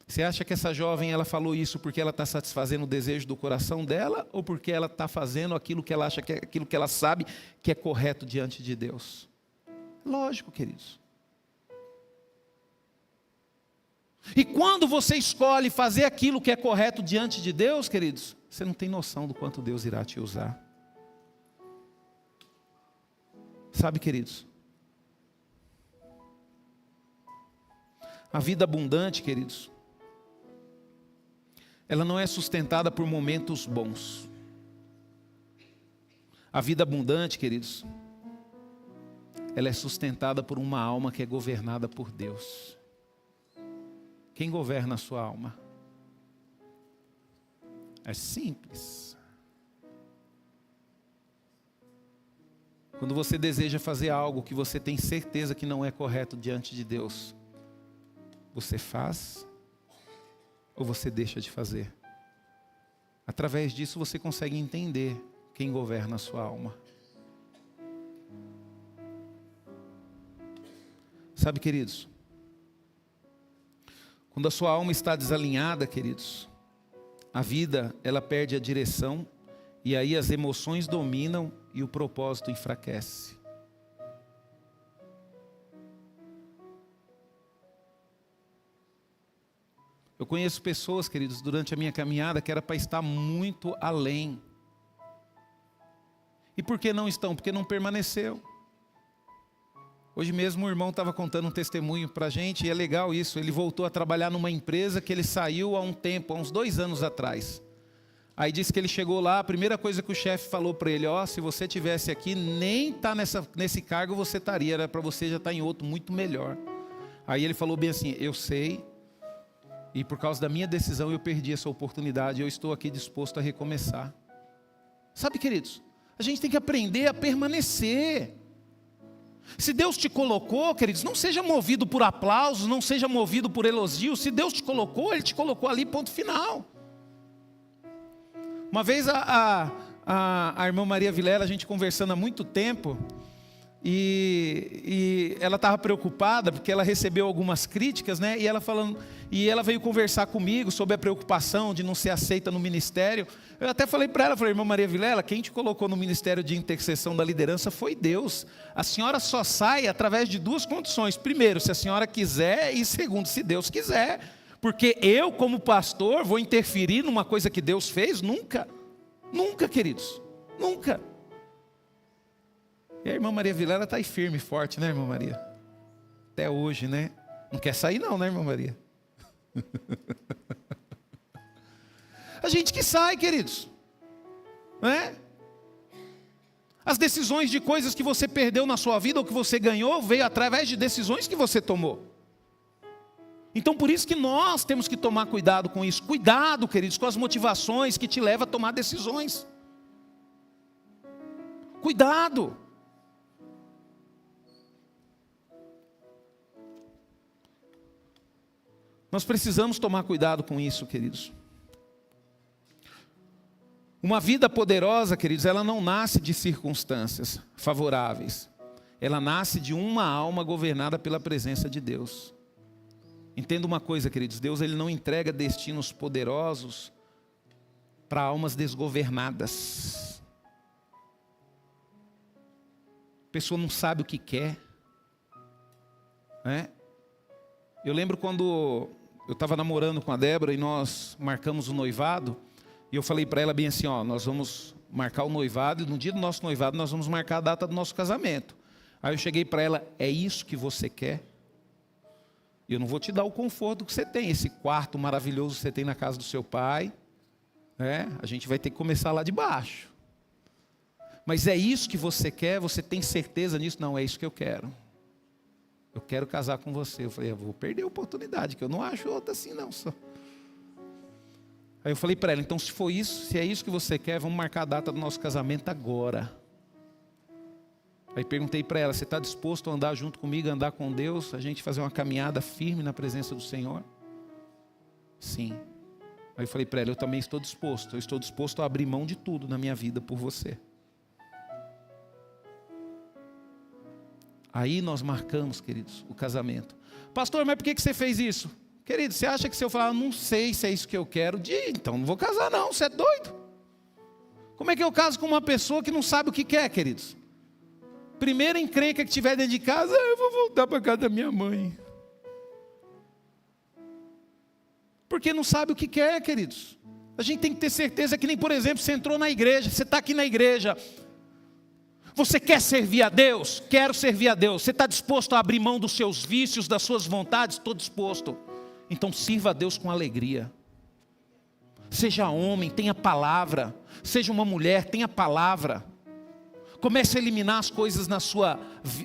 você acha que essa jovem, ela falou isso porque ela está satisfazendo o desejo do coração dela, ou porque ela está fazendo aquilo que ela acha que é, aquilo que ela sabe que é correto diante de Deus? Lógico, queridos. E quando você escolhe fazer aquilo que é correto diante de Deus, queridos, você não tem noção do quanto Deus irá te usar. Sabe, queridos, a vida abundante, queridos, ela não é sustentada por momentos bons. A vida abundante, queridos, ela é sustentada por uma alma que é governada por Deus. Quem governa a sua alma? É simples. Quando você deseja fazer algo que você tem certeza que não é correto diante de Deus, você faz ou você deixa de fazer? Através disso você consegue entender quem governa a sua alma. Sabe, queridos, quando a sua alma está desalinhada, queridos, a vida, ela perde a direção, e aí as emoções dominam e o propósito enfraquece. Eu conheço pessoas, queridos, durante a minha caminhada, que era para estar muito além. E por que não estão? Porque não permaneceu. Hoje mesmo o irmão estava contando um testemunho para a gente, e é legal isso. Ele voltou a trabalhar numa empresa que ele saiu há um tempo, há uns 2 anos atrás. Aí disse que ele chegou lá, a primeira coisa que o chefe falou para ele: ó, se você tivesse aqui, nem tá nesse cargo você estaria, era para você já estar em outro muito melhor. Aí ele falou bem assim: eu sei, e por causa da minha decisão eu perdi essa oportunidade, eu estou aqui disposto a recomeçar. Sabe, queridos, a gente tem que aprender a permanecer. Se Deus te colocou, queridos, não seja movido por aplausos, não seja movido por elogios. Se Deus te colocou, Ele te colocou ali, ponto final. Uma vez a irmã Maria Vilela, a gente conversando há muito tempo, e ela estava preocupada porque ela recebeu algumas críticas, né? E ela veio conversar comigo sobre a preocupação de não ser aceita no ministério. Eu até falei para ela, irmã Maria Vilela, quem te colocou no ministério de intercessão da liderança foi Deus. A senhora só sai através de 2 condições: primeiro, se a senhora quiser, e segundo, se Deus quiser. Porque eu, como pastor, vou interferir numa coisa que Deus fez? Nunca. Nunca, queridos. Nunca. E a irmã Maria Vilela está aí firme e forte, né, irmã Maria? Até hoje, né? Não quer sair não, né, irmã Maria? A gente que sai, queridos. Não é? As decisões de coisas que você perdeu na sua vida ou que você ganhou, veio através de decisões que você tomou. Então por isso que nós temos que tomar cuidado com isso. Cuidado, queridos, com as motivações que te levam a tomar decisões. Cuidado. Nós precisamos tomar cuidado com isso, queridos. Uma vida poderosa, queridos, ela não nasce de circunstâncias favoráveis. Ela nasce de uma alma governada pela presença de Deus. Entenda uma coisa, queridos, Deus ele não entrega destinos poderosos para almas desgovernadas. A pessoa não sabe o que quer. Né? Eu lembro quando eu estava namorando com a Débora e nós marcamos o noivado, e eu falei para ela bem assim, ó, nós vamos marcar o noivado, e no dia do nosso noivado nós vamos marcar a data do nosso casamento. Aí eu cheguei para ela, é isso que você quer? Eu não vou te dar o conforto que você tem, esse quarto maravilhoso que você tem na casa do seu pai, né? A gente vai ter que começar lá de baixo. Mas é isso que você quer? Você tem certeza nisso? Não, é isso que eu quero. Eu quero casar com você. Eu falei, eu vou perder a oportunidade, que eu não acho outra assim não. Só. Aí eu falei para ela, então se for isso, se é isso que você quer, vamos marcar a data do nosso casamento agora. Aí perguntei para ela, você está disposto a andar junto comigo, andar com Deus, a gente fazer uma caminhada firme na presença do Senhor? Sim. Aí eu falei para ela, eu também estou disposto, eu estou disposto a abrir mão de tudo na minha vida por você. Aí nós marcamos, queridos, o casamento. Pastor, mas por que você fez isso? Querido, você acha que se eu falar, não sei se é isso que eu quero, então não vou casar não, você é doido? Como é que eu caso com uma pessoa que não sabe o que quer, queridos? Primeira encrenca que tiver dentro de casa, eu vou voltar para casa da minha mãe. Porque não sabe o que quer, queridos. A gente tem que ter certeza que nem, por exemplo, você entrou na igreja, você está aqui na igreja. Você quer servir a Deus? Quero servir a Deus. Você está disposto a abrir mão dos seus vícios, das suas vontades? Estou disposto. Então sirva a Deus com alegria. Seja homem, tenha palavra. Seja uma mulher, tenha palavra. Comece a eliminar as coisas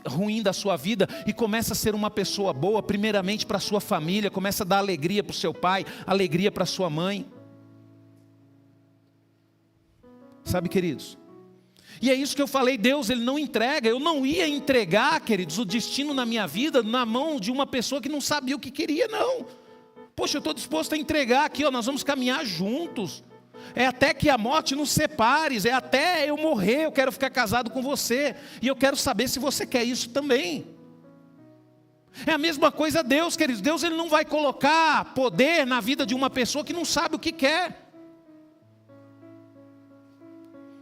ruim da sua vida e comece a ser uma pessoa boa, primeiramente para a sua família. Comece a dar alegria para o seu pai, alegria para a sua mãe. Sabe, queridos? E é isso que eu falei, Deus ele não entrega. Eu não ia entregar, queridos, o destino na minha vida na mão de uma pessoa que não sabia o que queria, não. Poxa, eu estou disposto a entregar aqui, ó, nós vamos caminhar juntos. É até que a morte nos separe, é até eu morrer, eu quero ficar casado com você. E eu quero saber se você quer isso também. É a mesma coisa Deus, queridos. Deus ele não vai colocar poder na vida de uma pessoa que não sabe o que quer.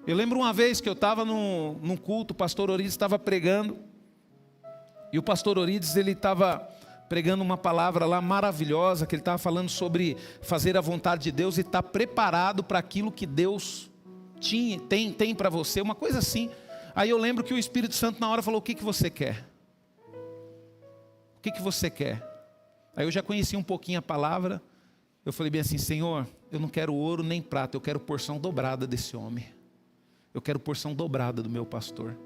Eu lembro uma vez que eu estava num culto, o pastor Orides estava pregando. E o pastor Orides ele estava pregando uma palavra lá maravilhosa, que ele estava falando sobre fazer a vontade de Deus e estar preparado para aquilo que Deus tem para você, uma coisa assim. Aí eu lembro que o Espírito Santo na hora falou, o que você quer? O que você quer? Aí eu já conheci um pouquinho a palavra, eu falei bem assim, Senhor, eu não quero ouro nem prata, eu quero porção dobrada desse homem. Eu quero porção dobrada do meu pastor.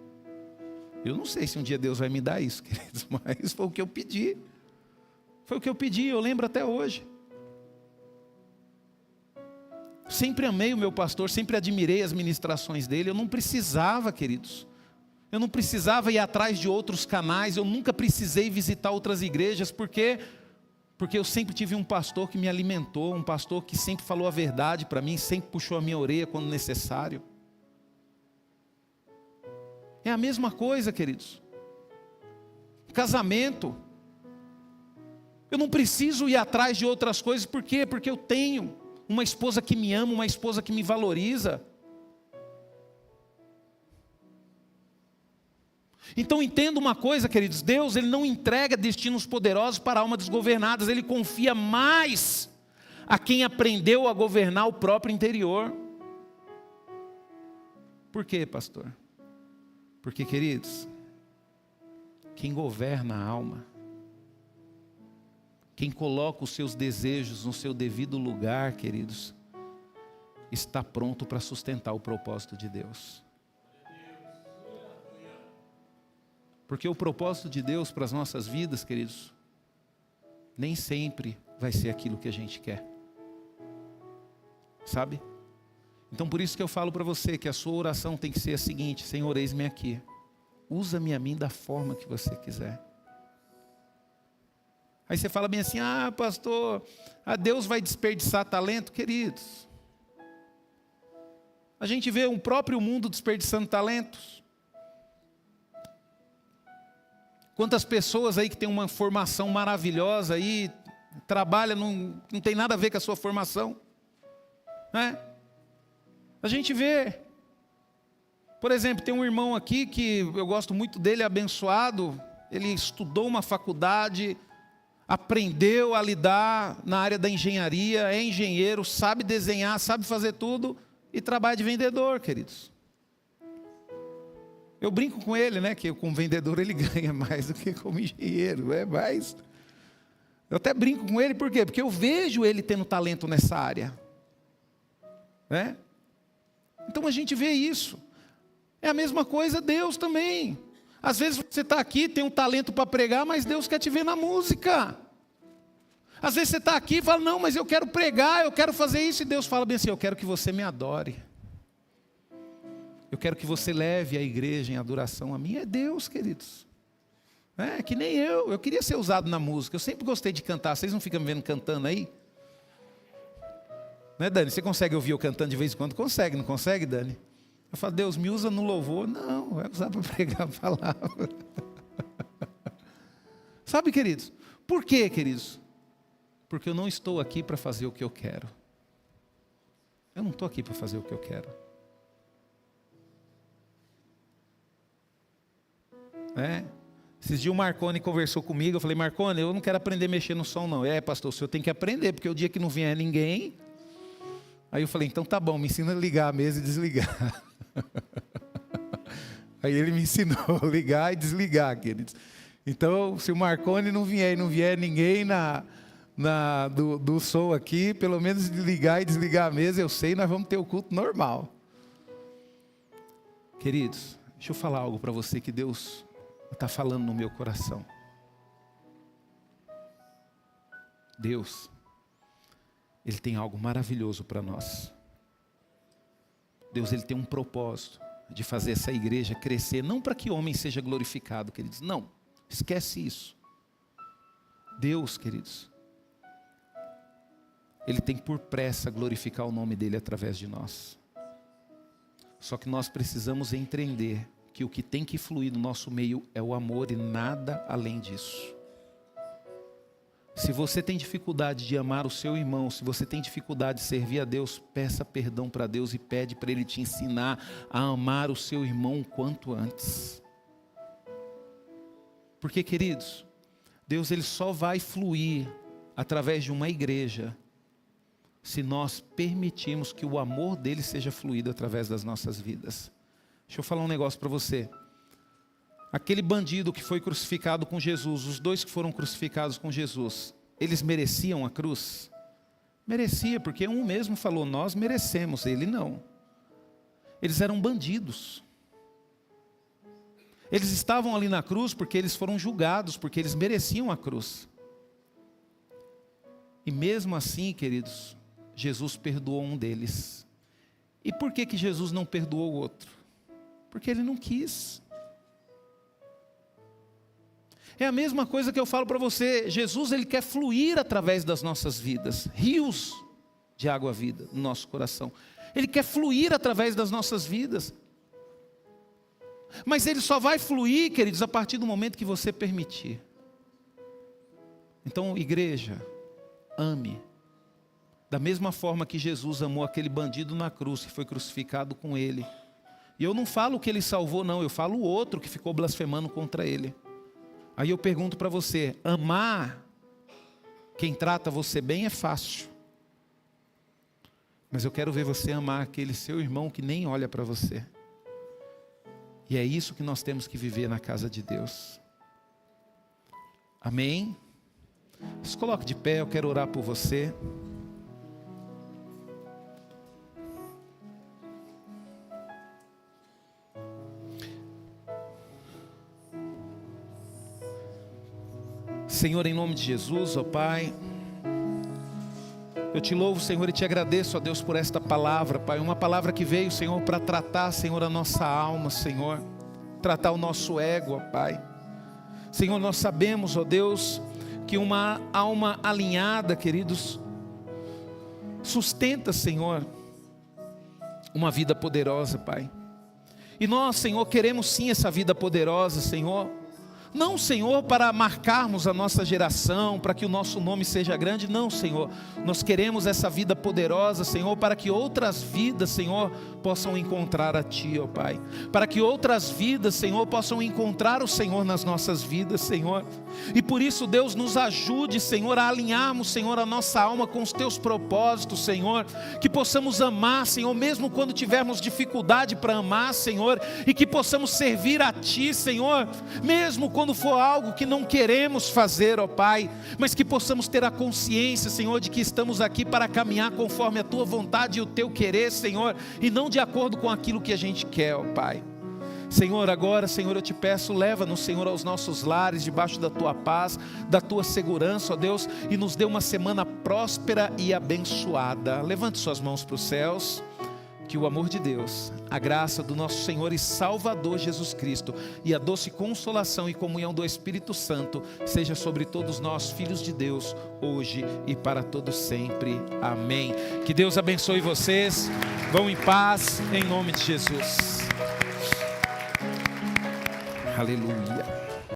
Eu não sei se um dia Deus vai me dar isso, queridos, mas foi o que eu pedi. Foi o que eu pedi, eu lembro até hoje. Sempre amei o meu pastor, sempre admirei as ministrações dele. Eu não precisava, queridos. Eu não precisava ir atrás de outros canais. Eu nunca precisei visitar outras igrejas. Por quê? Porque eu sempre tive um pastor que me alimentou. Um pastor que sempre falou a verdade para mim. Sempre puxou a minha orelha quando necessário. É a mesma coisa, queridos. Casamento. Eu não preciso ir atrás de outras coisas, por quê? Porque eu tenho uma esposa que me ama, uma esposa que me valoriza. Então entenda uma coisa, queridos, Deus ele não entrega destinos poderosos para almas desgovernadas, Ele confia mais a quem aprendeu a governar o próprio interior. Por quê, pastor? Porque, queridos, quem governa a alma, quem coloca os seus desejos no seu devido lugar, queridos, está pronto para sustentar o propósito de Deus. Porque o propósito de Deus para as nossas vidas, queridos, nem sempre vai ser aquilo que a gente quer. Sabe? Então por isso que eu falo para você que a sua oração tem que ser a seguinte: Senhor, eis-me aqui. Usa-me a mim da forma que você quiser. Aí você fala bem assim, pastor, Deus vai desperdiçar talento? Queridos, A gente vê o próprio mundo desperdiçando talentos. Quantas pessoas aí que têm uma formação maravilhosa aí, trabalha, não tem nada a ver com a sua formação, né? A gente vê. Por exemplo, tem um irmão aqui que eu gosto muito dele, abençoado. Ele estudou uma faculdade, aprendeu a lidar na área da engenharia, é engenheiro, sabe desenhar, sabe fazer tudo e trabalha de vendedor, queridos. Eu brinco com ele, né, que como vendedor ele ganha mais do que como engenheiro, mais. Eu até brinco com ele, por quê? Porque eu vejo ele tendo talento nessa área, né? Então a gente vê isso. É a mesma coisa Deus também. Às vezes você está aqui, tem um talento para pregar, mas Deus quer te ver na música. Às vezes você está aqui e fala, não, mas eu quero pregar, eu quero fazer isso. E Deus fala bem assim, eu quero que você me adore. Eu quero que você leve a igreja em adoração a mim. É Deus, queridos. É que nem eu queria ser usado na música. Eu sempre gostei de cantar. Vocês não ficam me vendo cantando aí? Né, Dani? Você consegue ouvir eu cantando de vez em quando? Consegue, não consegue, Dani? Eu falo, Deus, me usa no louvor. Não, vai usar para pregar a palavra. Sabe, queridos? Por quê, queridos? Porque eu não estou aqui para fazer o que eu quero. Eu não estou aqui para fazer o que eu quero. Esses dias o Marconi conversou comigo. Eu falei, Marconi, eu não quero aprender a mexer no som, não. Pastor, o senhor tem que aprender, porque o dia que não vier ninguém... Aí eu falei, então tá bom, me ensina a ligar a mesa e desligar. Aí ele me ensinou a ligar e desligar, queridos. Então, se o Marconi não vier e não vier ninguém do som aqui, pelo menos ligar e desligar a mesa, eu sei, nós vamos ter o culto normal. Queridos, deixa eu falar algo para você que Deus está falando no meu coração. Deus, Ele tem algo maravilhoso para nós. Deus, Ele tem um propósito de fazer essa igreja crescer, não para que o homem seja glorificado, queridos, não, esquece isso. Deus, queridos, Ele tem por pressa glorificar o nome dEle através de nós. Só que nós precisamos entender que o que tem que fluir no nosso meio é o amor e nada além disso. Se você tem dificuldade de amar o seu irmão, se você tem dificuldade de servir a Deus, peça perdão para Deus e pede para Ele te ensinar a amar o seu irmão o quanto antes. Porque, queridos, Deus Ele só vai fluir através de uma igreja se nós permitirmos que o amor dEle seja fluído através das nossas vidas. Deixa eu falar um negócio para você. Aquele bandido que foi crucificado com Jesus, os dois que foram crucificados com Jesus, eles mereciam a cruz? Merecia, porque um mesmo falou, nós merecemos, ele não. Eles eram bandidos. Eles estavam ali na cruz porque eles foram julgados, porque eles mereciam a cruz. E mesmo assim, queridos, Jesus perdoou um deles. E por que Jesus não perdoou o outro? Porque Ele não quis. É a mesma coisa que eu falo para você. Jesus, Ele quer fluir através das nossas vidas. Rios de água vida no nosso coração. Ele quer fluir através das nossas vidas. Mas Ele só vai fluir, queridos, a partir do momento que você permitir. Então, igreja, ame. Da mesma forma que Jesus amou aquele bandido na cruz, que foi crucificado com Ele. E eu não falo que Ele salvou, não. Eu falo o outro que ficou blasfemando contra Ele. Aí eu pergunto para você, amar quem trata você bem é fácil. Mas eu quero ver você amar aquele seu irmão que nem olha para você. E é isso que nós temos que viver na casa de Deus. Amém? Se coloque de pé, eu quero orar por você. Senhor, em nome de Jesus, ó Pai, eu te louvo, Senhor, e te agradeço, ó Deus, por esta palavra, Pai, uma palavra que veio, Senhor, para tratar, Senhor, a nossa alma, Senhor, tratar o nosso ego, ó Pai. Senhor, nós sabemos, ó Deus, que uma alma alinhada, queridos, sustenta, Senhor, uma vida poderosa, Pai. E nós, Senhor, queremos sim essa vida poderosa, Senhor. Não, Senhor, para marcarmos a nossa geração, para que o nosso nome seja grande. Não, Senhor. Nós queremos essa vida poderosa, Senhor, para que outras vidas, Senhor, possam encontrar a Ti, ó Pai. Para que outras vidas, Senhor, possam encontrar o Senhor nas nossas vidas, Senhor. E por isso, Deus, nos ajude, Senhor, a alinharmos, Senhor, a nossa alma com os Teus propósitos, Senhor. Que possamos amar, Senhor, mesmo quando tivermos dificuldade para amar, Senhor. E que possamos servir a Ti, Senhor, mesmo quando for algo que não queremos fazer, ó Pai, mas que possamos ter a consciência, Senhor, de que estamos aqui para caminhar conforme a Tua vontade e o Teu querer, Senhor, e não de acordo com aquilo que a gente quer, ó Pai. Senhor, agora, Senhor, eu te peço, leva-nos, Senhor, aos nossos lares, debaixo da Tua paz, da Tua segurança, ó Deus, e nos dê uma semana próspera e abençoada. Levante suas mãos para os céus. Que o amor de Deus, a graça do nosso Senhor e Salvador Jesus Cristo e a doce consolação e comunhão do Espírito Santo seja sobre todos nós, filhos de Deus, hoje e para todos sempre. Amém. Que Deus abençoe vocês. Vão em paz, em nome de Jesus. Aleluia.